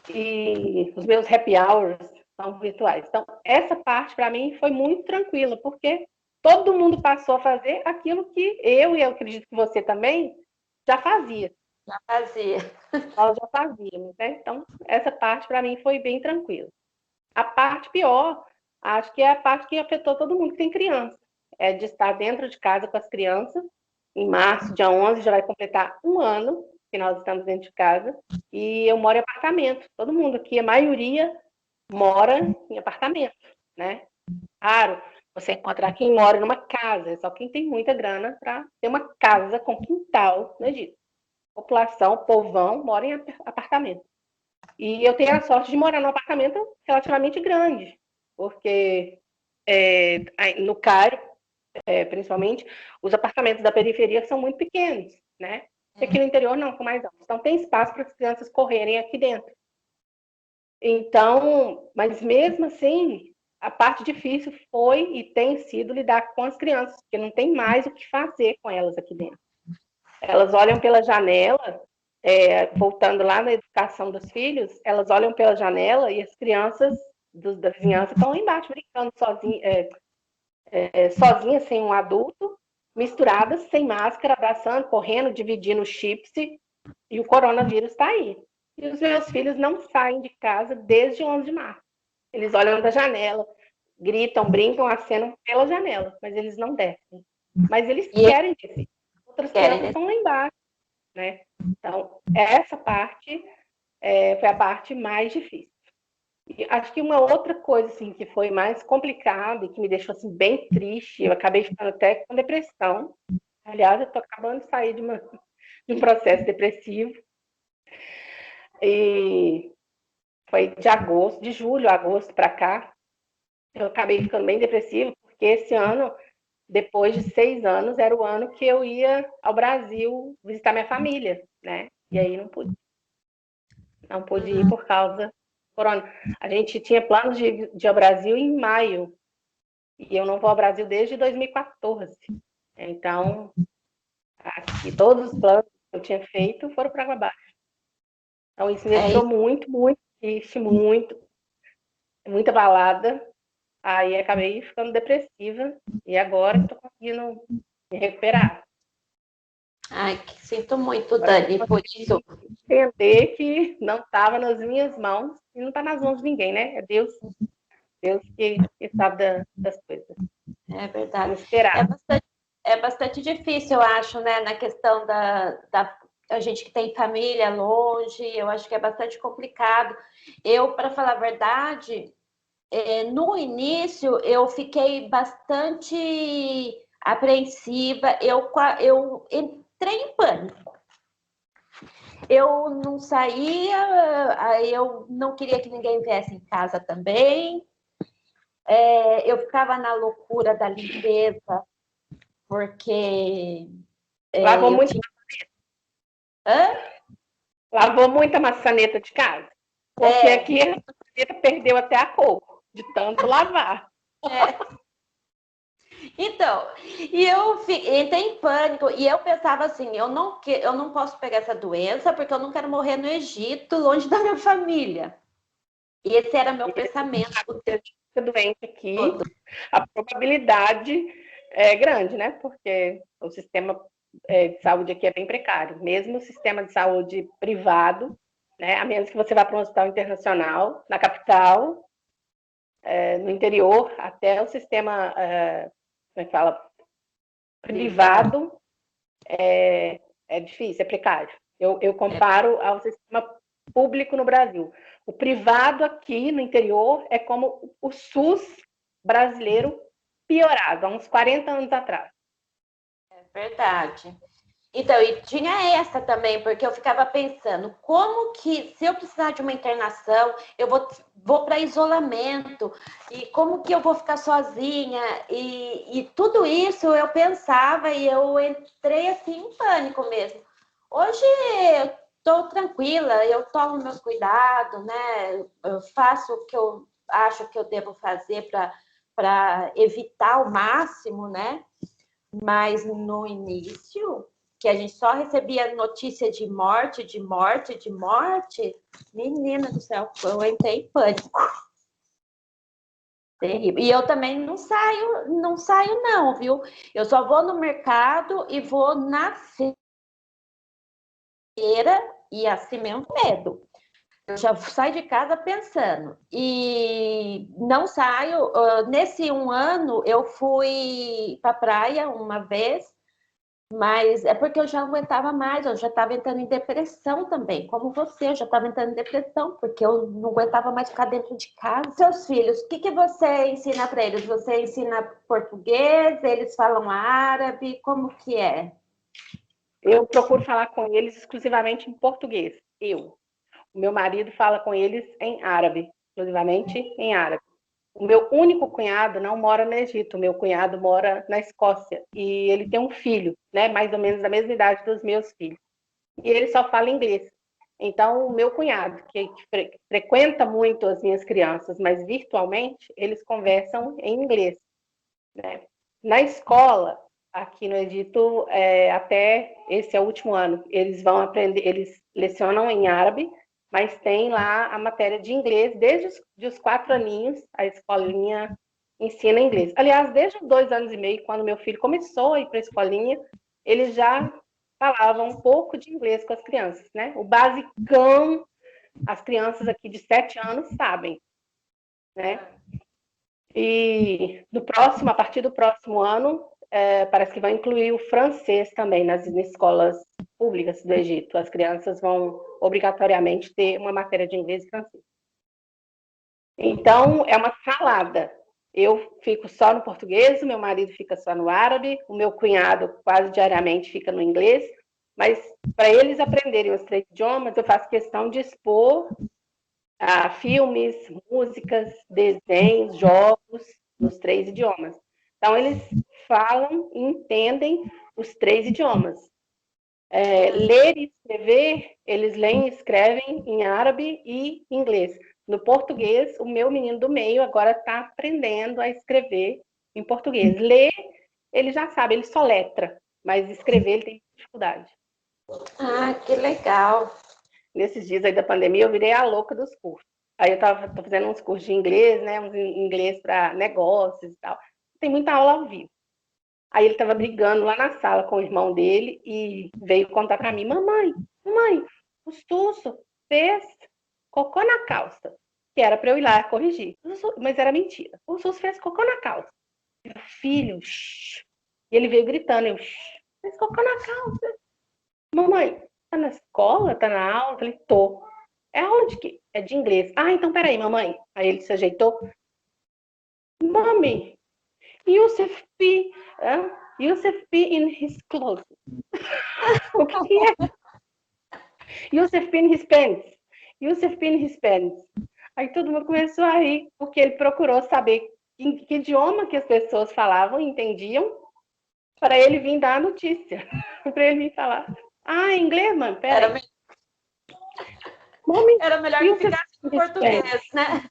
E os meus happy hours são virtuais. Então, essa parte, para mim, foi muito tranquila, porque todo mundo passou a fazer aquilo que eu, e eu acredito que você também, já fazia. Já fazia. Nós já fazíamos, né? Então, essa parte para mim foi bem tranquila. A parte pior, acho que é a parte que afetou todo mundo que tem criança. É de estar dentro de casa com as crianças. Em março, dia 11, já vai completar um ano que nós estamos dentro de casa. E eu moro em apartamento. Todo mundo aqui, a maioria, mora em apartamento, né? Raro você encontrar quem mora numa casa. É só quem tem muita grana para ter uma casa com quintal no Egito. População, povão, mora em apartamento. E eu tenho a sorte de morar num apartamento relativamente grande, porque no Cairo, principalmente, os apartamentos da periferia são muito pequenos, né? E aqui no interior não, são mais amplos. Então tem espaço para as crianças correrem aqui dentro. Então, mas mesmo assim, a parte difícil foi e tem sido lidar com as crianças, porque não tem mais o que fazer com elas aqui dentro. Elas olham pela janela, voltando lá na educação dos filhos, elas olham pela janela e as crianças da vizinhança estão lá embaixo brincando sozinhas, sem um adulto, misturadas, sem máscara, abraçando, correndo, dividindo chips, e o coronavírus está aí. E os meus filhos não saem de casa desde 11 de março. Eles olham da janela, gritam, brincam, acenam pela janela, mas eles não descem. Mas eles querem descer. Outras crianças estão lá embaixo, né? Então, essa parte foi a parte mais difícil. E acho que uma outra coisa assim, que foi mais complicada e que me deixou assim, bem triste, eu acabei ficando até com depressão. Aliás, eu estou acabando de sair de um processo depressivo. E foi de julho a agosto para cá, eu acabei ficando bem depressiva, porque esse ano, depois de 6 anos, era o ano que eu ia ao Brasil visitar minha família, né? E aí não pude. Não pude ir por causa do corona. A gente tinha planos de ir ao Brasil em maio, e eu não vou ao Brasil desde 2014. Então, aqui, todos os planos que eu tinha feito foram para água abaixo. Então, isso me deixou muito, muito triste, muita balada. Aí acabei ficando depressiva, e agora estou conseguindo me recuperar. Ai, sinto muito, Dani, por isso. Entender que não estava nas minhas mãos, e não está nas mãos de ninguém, né? É Deus que sabe das coisas. É verdade. Esperar. É bastante difícil, eu acho, né? Na questão da a gente que tem família longe, eu acho que é bastante complicado. Eu, para falar a verdade, no início eu fiquei bastante apreensiva, eu entrei em pânico. Eu não saía, eu não queria que ninguém viesse em casa também. Eu ficava na loucura da limpeza, porque Lavou eu muito. tinha... Hã? Lavou muita maçaneta de casa. Porque aqui a maçaneta perdeu até a cor, de tanto lavar. Então, e eu entrei em pânico, e eu pensava assim, eu não posso pegar essa doença, porque eu não quero morrer no Egito, longe da minha família. E esse era meu pensamento. Se a gente fica doente aqui, todo. a probabilidade é grande, né? Porque o sistema de saúde aqui é bem precário. Mesmo o sistema de saúde privado, né? A menos que você vá para um hospital internacional, na capital, no interior, até o sistema, como é que fala? Privado, é difícil, é precário. Eu comparo ao sistema público no Brasil. O privado aqui no interior é como o SUS brasileiro piorado, há uns 40 anos atrás. É verdade. Então, e tinha essa também, porque eu ficava pensando, como que, se eu precisar de uma internação, eu vou para isolamento, e como que eu vou ficar sozinha? E tudo isso eu pensava e eu entrei assim em pânico mesmo. Hoje eu estou tranquila, eu tomo meus cuidados, né? Eu faço o que eu acho que eu devo fazer para evitar ao máximo, né? Mas no início, que a gente só recebia notícia de morte, de morte, de morte, menina do céu, eu entrei em pânico. Terrível. E eu também não saio não, viu? Eu só vou no mercado e vou na feira e assim mesmo medo. Eu já saio de casa pensando. E não saio. Nesse um ano, eu fui para a praia uma vez. Mas é porque eu já não aguentava mais, eu já estava entrando em depressão também, como você, eu já estava entrando em depressão, porque eu não aguentava mais ficar dentro de casa. Seus filhos, o que, que você ensina para eles? Você ensina português, eles falam árabe, como que é? Eu procuro falar com eles exclusivamente em português. O meu marido fala com eles em árabe, exclusivamente em árabe. O meu único cunhado não mora no Egito, o meu cunhado mora na Escócia. E ele tem um filho, né, mais ou menos da mesma idade dos meus filhos. E ele só fala inglês. Então, o meu cunhado, que frequenta muito as minhas crianças, mas virtualmente, eles conversam em inglês, né? Na escola, aqui no Egito, até esse é o último ano, eles vão aprender, eles lecionam em árabe, mas tem lá a matéria de inglês, desde os 4 aninhos, a escolinha ensina inglês. Aliás, desde os 2 anos e meio, quando meu filho começou a ir para a escolinha, eles já falavam um pouco de inglês com as crianças, né? O basicão, as crianças aqui de 7 anos sabem, né? E a partir do próximo ano, parece que vai incluir o francês também nas escolas públicas do Egito. As crianças vão obrigatoriamente ter uma matéria de inglês e francês. Então, é uma salada. Eu fico só no português, o meu marido fica só no árabe, o meu cunhado quase diariamente fica no inglês, mas para eles aprenderem os 3 idiomas, eu faço questão de expor filmes, músicas, desenhos, jogos nos 3 idiomas. Então, eles falam e entendem os 3 idiomas. Ler e escrever, eles leem e escrevem em árabe e inglês. No português, o meu menino do meio agora está aprendendo a escrever em português. Ler, ele já sabe, ele soletra, mas escrever ele tem dificuldade. Ah, que legal. Nesses dias aí da pandemia, eu virei a louca dos cursos. Aí eu tô fazendo uns cursos de inglês, né? Uns inglês para negócios e tal. Tem muita aula ao vivo. Aí ele estava brigando lá na sala com o irmão dele e veio contar para mim: mamãe, o Susso fez cocô na calça. Que era para eu ir lá corrigir. Mas era mentira. O Susso fez cocô na calça. Meu filho, shh. E ele veio gritando: fez cocô na calça. Mamãe, tá na escola? Tá na aula? Eu falei: tô. É aula de quê? É de inglês. Ah, então peraí, mamãe. Aí ele se ajeitou. Mami, Yusuf P. Yusuf P in his clothes. O que é? Yusuf P in his pants. Yusuf P in his pants. Aí todo mundo começou a rir, porque ele procurou saber em que idioma que as pessoas falavam e entendiam, para ele vir dar a notícia. Para ele vir falar. Ah, em inglês, mano? Peraí. Era melhor que ficasse em português, né?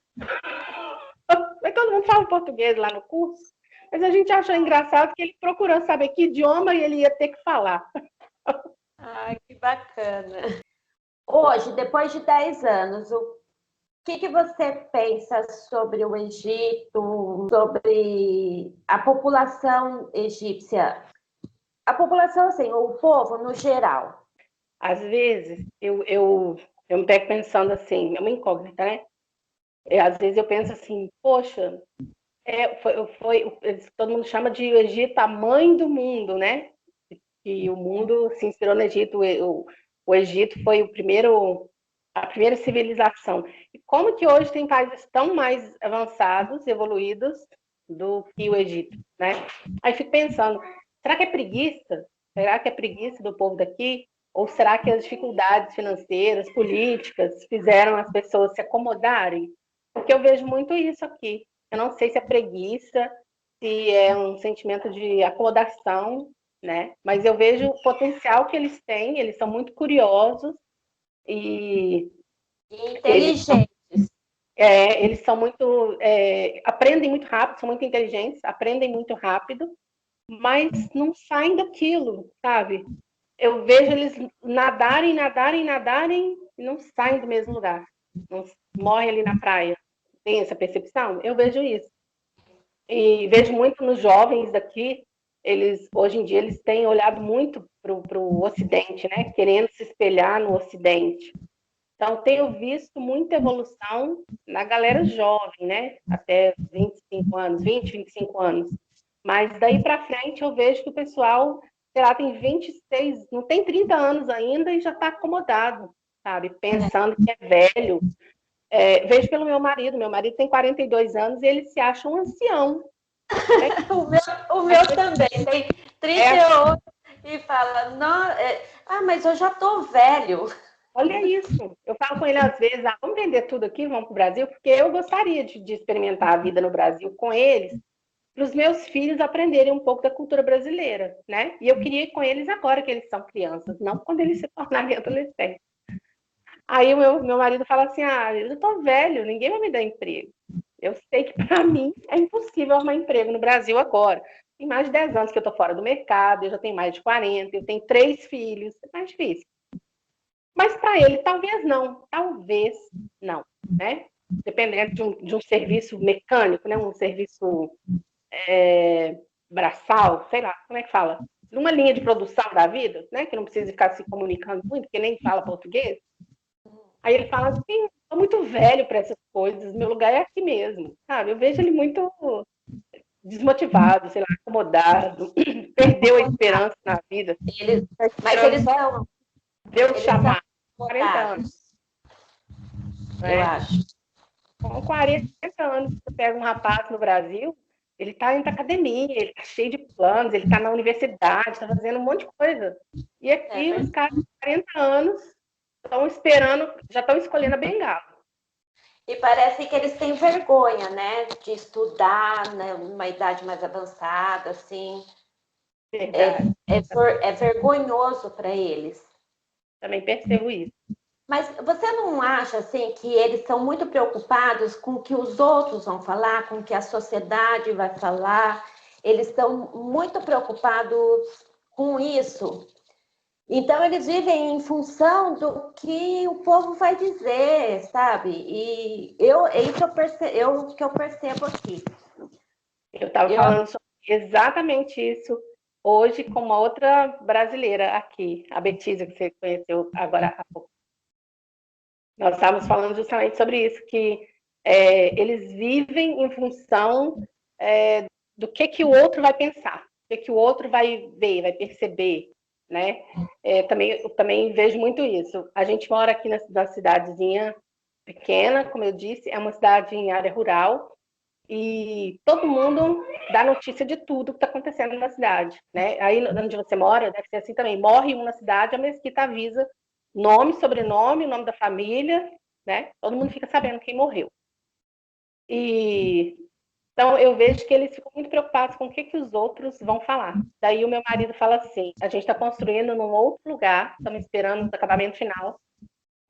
Todo mundo fala português lá no curso, mas a gente achou engraçado que ele procurou saber que idioma ele ia ter que falar. Ah, que bacana. Hoje, depois de 10 anos, o que você pensa sobre o Egito, sobre a população egípcia? A população, assim, o povo no geral. Às vezes, eu me pego pensando assim, é uma incógnita, né? Às vezes eu penso assim, poxa, todo mundo chama de Egito a mãe do mundo, né? E o mundo se inspirou no Egito. O Egito foi o primeiro a primeira civilização. E como que hoje tem países tão mais avançados, evoluídos, do que o Egito, né? Aí fico pensando, será que é preguiça? Será que é preguiça do povo daqui? Ou será que as dificuldades financeiras, políticas, fizeram as pessoas se acomodarem? Porque eu vejo muito isso aqui. Eu não sei se é preguiça, se é um sentimento de acomodação, né? Mas eu vejo o potencial que eles têm, eles são muito curiosos e Inteligentes. eles são muito, aprendem muito rápido, são muito inteligentes, aprendem muito rápido, mas não saem daquilo, sabe? Eu vejo eles nadarem, nadarem, nadarem e não saem do mesmo lugar. Não morrem ali na praia. Tem essa percepção? Eu vejo isso. E vejo muito nos jovens daqui, hoje em dia, eles têm olhado muito para o Ocidente, né? Querendo se espelhar no Ocidente. Então, tenho visto muita evolução na galera jovem, né? Até 25 anos, 20, 25 anos. Mas daí para frente eu vejo que o pessoal, sei lá, tem 26, não tem 30 anos ainda e já está acomodado, sabe? Pensando que é velho. Vejo pelo meu marido tem 42 anos e ele se acha um ancião. O meu também tem 38 e fala, não, mas eu já estou velho. Olha isso. Eu falo com ele às vezes, vamos vender tudo aqui, vamos para o Brasil, porque eu gostaria de experimentar a vida no Brasil com eles, para os meus filhos aprenderem um pouco da cultura brasileira, né? E eu queria ir com eles agora que eles são crianças, não quando eles se tornarem adolescentes. Aí o meu marido fala assim, eu tô velho, ninguém vai me dar emprego. Eu sei que para mim é impossível arrumar emprego no Brasil agora. Tem mais de 10 anos que eu tô fora do mercado, eu já tenho mais de 40, eu tenho 3 filhos, é mais difícil. Mas para ele, talvez não, né? Dependendo de um serviço mecânico, né? Um serviço braçal, sei lá, como é que fala? Numa linha de produção da vida, né? Que não precisa ficar se comunicando muito, porque nem fala português. Aí ele fala assim, estou muito velho para essas coisas, meu lugar é aqui mesmo, sabe? Eu vejo ele muito desmotivado, sei lá, acomodado, perdeu a esperança na vida. Mas eles são... Deus chamar, 40 anos. Eu acho. Com 40 anos, você pega um rapaz no Brasil, ele está indo para academia, ele está cheio de planos, ele está na universidade, está fazendo um monte de coisa. E aqui os caras de 40 anos estão esperando, já estão escolhendo a bengala. E parece que eles têm vergonha, né, de estudar, né, numa idade mais avançada, assim. É vergonhoso para eles. Também percebo isso. Mas você não acha, assim, que eles são muito preocupados com o que os outros vão falar, com o que a sociedade vai falar? Eles estão muito preocupados com isso. Então, eles vivem em função do que o povo vai dizer, sabe? E isso que eu percebo aqui. Eu estava falando sobre exatamente isso hoje com uma outra brasileira aqui, a Betisa, que você conheceu agora há pouco. Nós estávamos falando justamente sobre isso, que eles vivem em função do que o outro vai pensar, do que o outro vai ver, vai perceber, né? Eu também vejo muito isso. A gente mora aqui na cidadezinha pequena, como eu disse, é uma cidade em área rural, e todo mundo dá notícia de tudo que está acontecendo na cidade, né? Aí onde você mora, deve ser assim também. Morre um na cidade, a mesquita avisa nome, sobrenome, nome da família, né? Todo mundo fica sabendo quem morreu. E então eu vejo que eles ficam muito preocupados com o que os outros vão falar. Daí o meu marido fala assim: a gente está construindo num outro lugar, estamos esperando o acabamento final,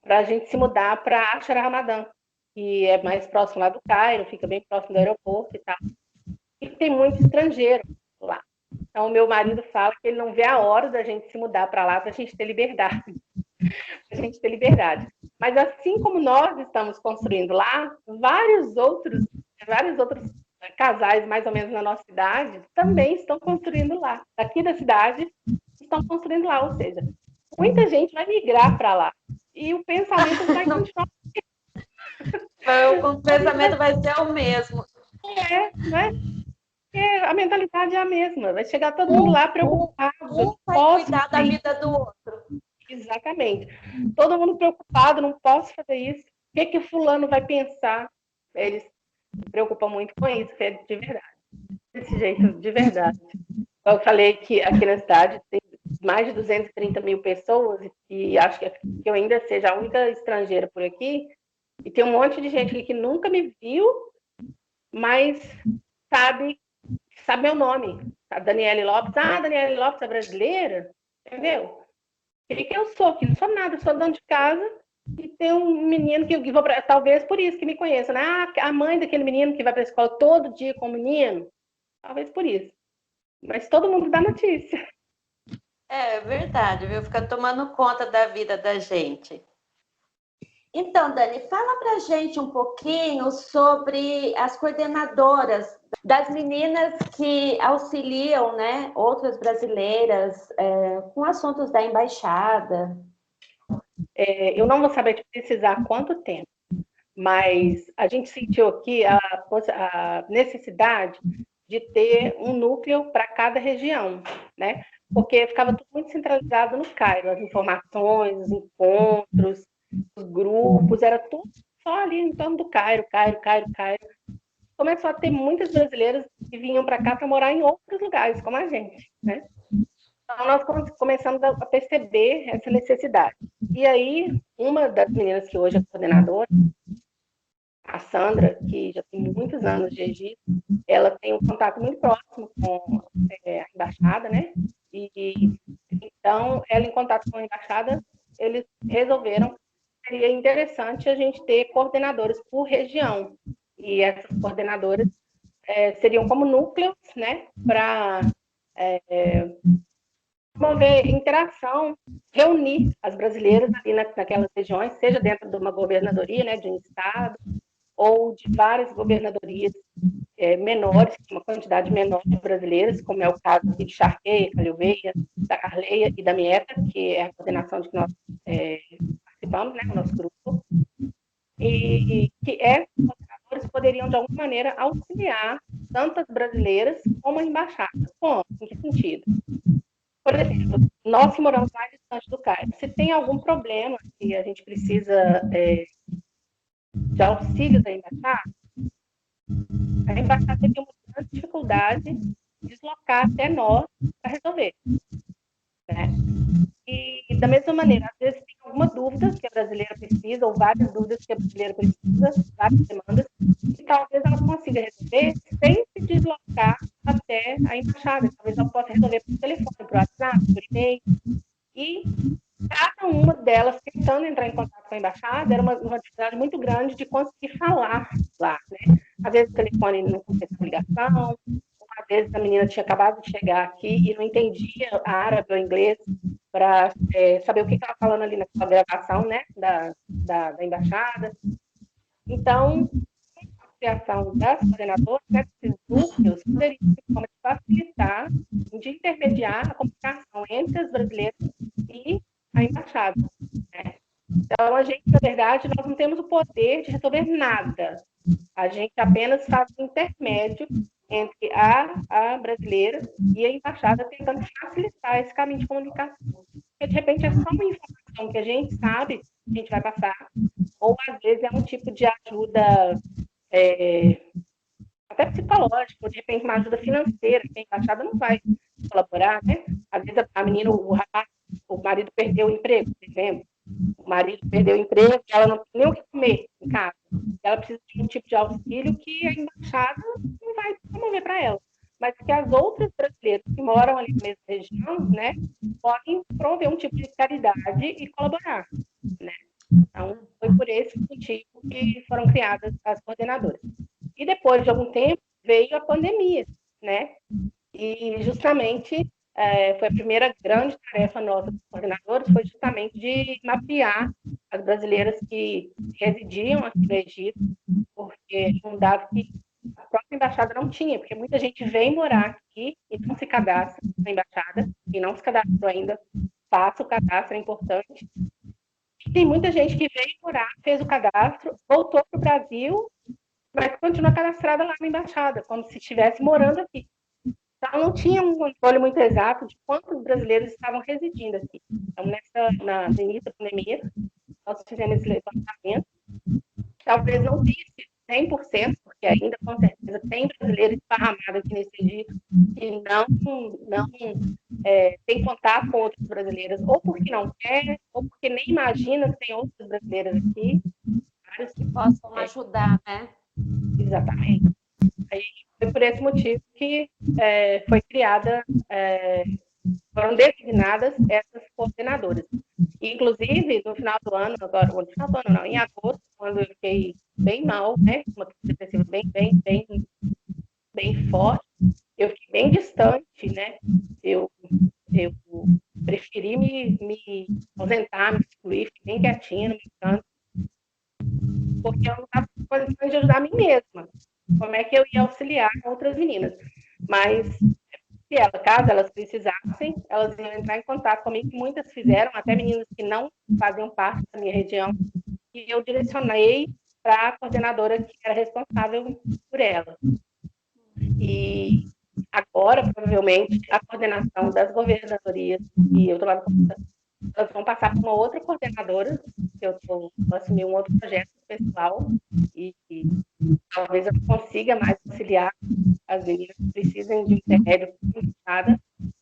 para a gente se mudar para Ashara Ramadan, que é mais próximo lá do Cairo, fica bem próximo do aeroporto e tal. E tem muito estrangeiro lá. Então, o meu marido fala que ele não vê a hora da gente se mudar para lá, para a gente ter liberdade. A gente ter liberdade. Mas assim como nós estamos construindo lá, vários outros casais, mais ou menos na nossa cidade, também estão construindo lá. Daqui da cidade, estão construindo lá. Ou seja, muita gente vai migrar para lá. E o pensamento vai continuar. O pensamento vai ser o mesmo. Né? A mentalidade é a mesma. Vai chegar todo mundo lá preocupado. Um vai cuidar da vida do outro. Exatamente. Todo mundo preocupado, não posso fazer isso. O que o fulano vai pensar? Eles se preocupam muito com isso, é de verdade. Desse jeito, de verdade. Eu falei que aqui na cidade tem mais de 230 mil pessoas e acho que eu ainda seja a única estrangeira por aqui. E tem um monte de gente aqui que nunca me viu, mas sabe meu nome. A Daniele Lopes. Ah, Daniele Lopes é brasileira? Entendeu? O que eu sou? Que não sou nada, sou dona de casa e tem um menino que vou pra, talvez por isso que me conheça, né? Ah, a mãe daquele menino que vai para a escola todo dia com o menino, talvez por isso. Mas todo mundo dá notícia. É verdade, viu? Fica tomando conta da vida da gente. Então, Dani, fala pra gente um pouquinho sobre as coordenadoras das meninas que auxiliam, né, outras brasileiras com assuntos da embaixada. Eu não vou saber te precisar quanto tempo, mas a gente sentiu aqui a necessidade de ter um núcleo para cada região, né? Porque ficava tudo muito centralizado no Cairo, as informações, os encontros, os grupos, era tudo só ali em torno do Cairo. Começou a ter muitas brasileiras que vinham para cá para morar em outros lugares, como a gente, né? Então, nós começamos a perceber essa necessidade. E aí, uma das meninas que hoje é coordenadora, a Sandra, que já tem muitos anos de Egito, ela tem um contato muito próximo com a embaixada, né? E então, ela em contato com a embaixada, eles resolveram que seria interessante a gente ter coordenadores por região. E essas coordenadoras seriam como núcleos, né? Para promover interação, reunir as brasileiras ali naquelas regiões, seja dentro de uma governadoria, né, de um estado, ou de várias governadorias menores, uma quantidade menor de brasileiras, como é o caso aqui de Charqueia, Calilveia, da Carleia e da Mieta, que é a coordenação de que nós participamos, né, o nosso grupo, e que essas coordenadores poderiam, de alguma maneira, auxiliar tanto as brasileiras como a embaixada. Como? Em que sentido? Por exemplo, nós que moramos mais distante do Cairo, se tem algum problema que a gente precisa de auxílio da embaixada, a embaixada tem uma grande dificuldade de deslocar até nós para resolver. Né? E, da mesma maneira, às vezes tem alguma dúvida que a brasileira precisa, ou várias dúvidas que a brasileira precisa, várias demandas, e talvez ela consiga resolver sem se deslocar até a embaixada. Talvez ela possa resolver por telefone, por WhatsApp, por e-mail. E cada uma delas, tentando entrar em contato com a embaixada, era uma dificuldade muito grande de conseguir falar lá. Né? Às vezes o telefone não conseguia ligação, às vezes a menina tinha acabado de chegar aqui e não entendia árabe ou inglês para saber o que estava falando ali naquela gravação, né, da embaixada. Então, a criação das coordenadoras, né, desses núcleos, poderia ser uma forma de facilitar, de intermediar a comunicação entre as brasileiras e a embaixada. Né? Então, a gente, na verdade, nós não temos o poder de resolver nada. A gente apenas faz um intermédio entre a brasileira e a embaixada, tentando facilitar esse caminho de comunicação. Porque, de repente, é só uma informação que a gente sabe que a gente vai passar, ou, às vezes, é um tipo de ajuda até psicológica, ou, de repente, uma ajuda financeira, que a embaixada não vai colaborar, né? Às vezes, a menina, o rapaz, o marido perdeu o emprego, por exemplo. O marido perdeu o emprego, ela não tem nem o que comer em casa. Ela precisa de um tipo de auxílio que a embaixada não vai promover para ela. Mas que as outras brasileiras que moram ali na mesma região, né, podem promover um tipo de caridade e colaborar. Né? Então, foi por esse motivo que foram criadas as coordenadoras. E depois de algum tempo, veio a pandemia, né? E justamente foi a primeira grande tarefa nossa dos coordenadores, foi justamente de mapear as brasileiras que residiam aqui no Egito, porque um dado que a própria embaixada não tinha, porque muita gente vem morar aqui e não se cadastra na embaixada, e não se cadastrou ainda, faça o cadastro, é importante. E tem muita gente que veio morar, fez o cadastro, voltou para o Brasil, mas continua cadastrada lá na embaixada, como se estivesse morando aqui. Então, não tinha um controle muito exato de quantos brasileiros estavam residindo aqui. Então, no início da pandemia, nós fizemos esse levantamento. Talvez não tenha sido 100%, porque ainda, com certeza, tem brasileiro esparramado aqui nesse Egito que não tem contato com outros brasileiros, ou porque não quer, ou porque nem imagina que tem outros brasileiros aqui. Vários que possam ajudar, né? Exatamente. Aí foi por esse motivo que foram designadas essas coordenadoras. Inclusive, no final do ano, em agosto, quando eu fiquei bem mal, né, uma crise depressiva bem forte, eu fiquei bem distante, né, eu preferi me ausentar, me excluir, fiquei bem quietinha no meu canto, porque eu não estava em condições de ajudar a mim mesma. Como é que eu ia auxiliar outras meninas? Mas, caso elas precisassem, elas iam entrar em contato comigo, que muitas fizeram, até meninas que não faziam parte da minha região, e eu direcionei para a coordenadora que era responsável por ela. E agora, provavelmente, a coordenação das governadorias, e eu estou lá no elas vão passar por uma outra coordenadora, que eu vou assumir um outro projeto pessoal, e talvez eu consiga mais auxiliar as meninas que precisam de intermédio qualificado.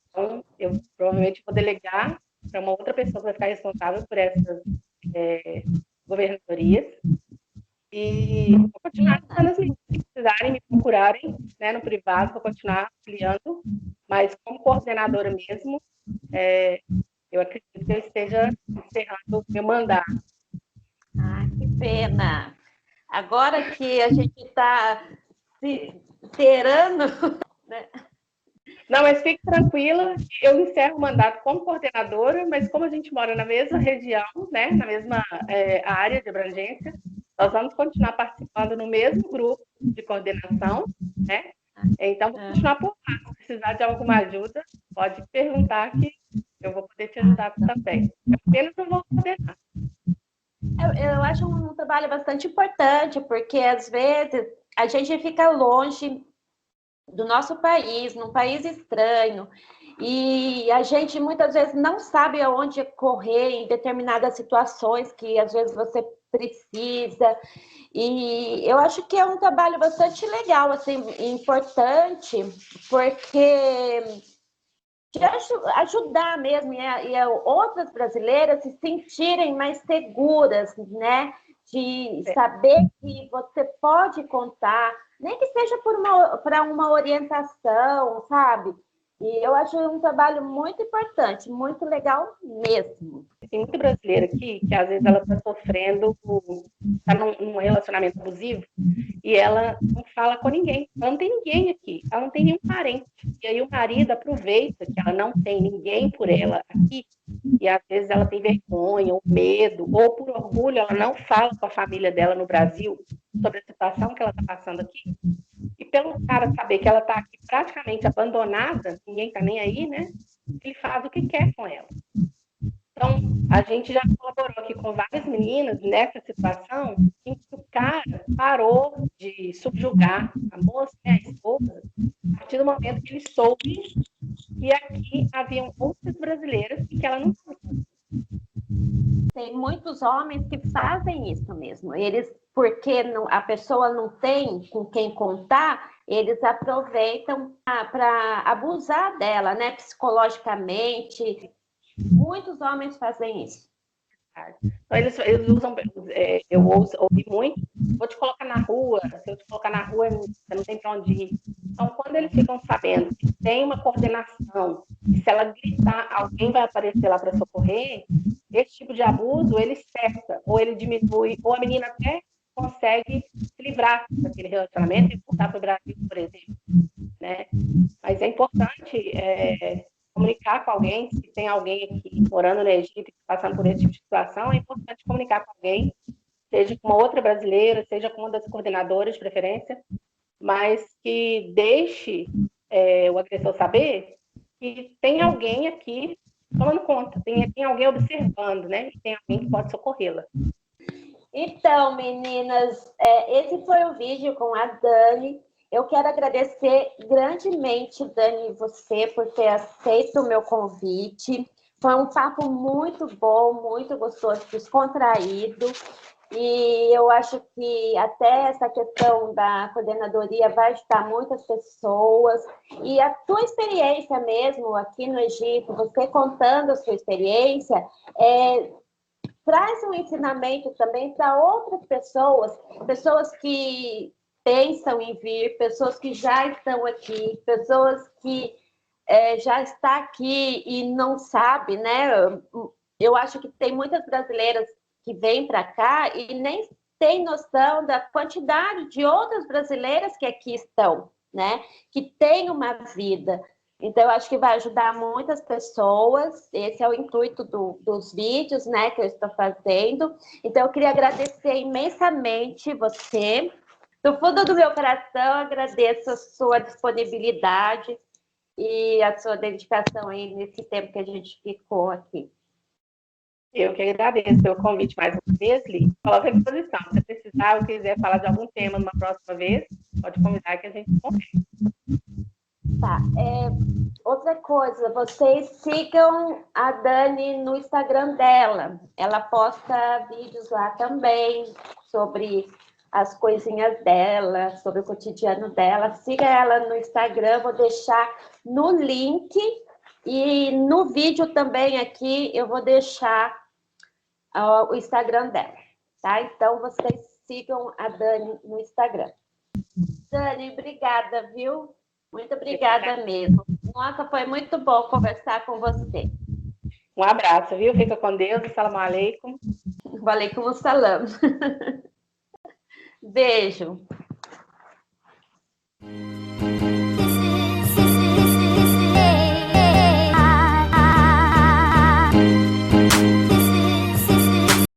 Então, eu provavelmente vou delegar para uma outra pessoa que vai ficar responsável por essas governadorias. E vou continuar ajudando as meninas que precisarem me procurarem, né, no privado, vou continuar auxiliando, mas como coordenadora mesmo, eu acredito que eu esteja encerrando o meu mandato. Ah, que pena! Agora que a gente está se inteirando, né? Não, mas fique tranquila, eu encerro o mandato como coordenadora, mas como a gente mora na mesma região, né, na mesma área de abrangência, nós vamos continuar participando no mesmo grupo de coordenação, né? Então, vou continuar por lá. Se precisar de alguma ajuda, pode perguntar que eu vou poder te ajudar também. Eu apenas não vou coordenar. Eu acho um trabalho bastante importante, porque às vezes a gente fica longe do nosso país, num país estranho, e a gente muitas vezes não sabe aonde correr em determinadas situações que às vezes você precisa. E eu acho que é um trabalho bastante legal, assim, importante, porque de ajudar mesmo e outras brasileiras se sentirem mais seguras, né? De saber que você pode contar, nem que seja para uma orientação, sabe? E eu acho um trabalho muito importante, muito legal mesmo. Tem muita brasileira aqui que às vezes ela está sofrendo, está num relacionamento abusivo e ela não fala com ninguém. Ela não tem ninguém aqui, ela não tem nenhum parente. E aí o marido aproveita que ela não tem ninguém por ela aqui e às vezes ela tem vergonha ou medo, ou por orgulho ela não fala com a família dela no Brasil sobre a situação que ela está passando aqui. E pelo cara saber que ela está aqui praticamente abandonada, ninguém está nem aí, né? Ele faz o que quer com ela. Então, a gente já colaborou aqui com várias meninas nessa situação em que o cara parou de subjugar a moça, né, a esposa, a partir do momento que ele soube que aqui haviam outras brasileiras e que ela não sabia. Tem muitos homens que fazem isso mesmo. Eles, porque a pessoa não tem com quem contar, eles aproveitam para abusar dela, né, psicologicamente. Muitos homens fazem isso. Então, eles usam, eu ouvi muito, vou te colocar na rua, se eu te colocar na rua, você não tem para onde ir. Então, quando eles ficam sabendo que tem uma coordenação, e se ela gritar, alguém vai aparecer lá para socorrer, esse tipo de abuso, ele cessa, ou ele diminui, ou a menina até consegue se livrar daquele relacionamento e voltar para o Brasil, por exemplo. Né? Mas é importante comunicar com alguém, se tem alguém aqui morando no Egito passando por esse tipo de situação, é importante comunicar com alguém, seja com uma outra brasileira, seja com uma das coordenadoras de preferência, mas que deixe o agressor saber que tem alguém aqui tomando conta, tem alguém observando, né? E tem alguém que pode socorrê-la. Então, meninas, esse foi o vídeo com a Dani, Eu quero agradecer grandemente, Dani, você por ter aceito o meu convite. Foi um papo muito bom, muito gostoso, descontraído. E eu acho que até essa questão da coordenadoria vai ajudar muitas pessoas. E a tua experiência mesmo aqui no Egito, você contando a sua experiência, traz um ensinamento também para outras pessoas, pessoas que pensam em vir, pessoas que já estão aqui, pessoas que já está aqui e não sabe, né? Eu acho que tem muitas brasileiras que vêm para cá e nem têm noção da quantidade de outras brasileiras que aqui estão, né? Que têm uma vida. Então, eu acho que vai ajudar muitas pessoas. Esse é o intuito dos vídeos, né, que eu estou fazendo. Então, eu queria agradecer imensamente você. Do fundo do meu coração, agradeço a sua disponibilidade e a sua dedicação aí nesse tempo que a gente ficou aqui. Eu que agradeço pelo convite mais uma vez, Li. Coloque à disposição. Se você precisar ou quiser falar de algum tema numa próxima vez, pode convidar que a gente converse. Tá. Outra coisa, vocês sigam a Dani no Instagram dela. Ela posta vídeos lá também sobre as coisinhas dela, sobre o cotidiano dela. Siga ela no Instagram, vou deixar no link e no vídeo também aqui eu vou deixar o Instagram dela, tá? Então vocês sigam a Dani no Instagram. Dani, obrigada, viu? Muito obrigada mesmo. Nossa, foi muito bom conversar com você. Um abraço, viu? Fica com Deus. Assalamu alaikum. Valei com o salam. Beijo.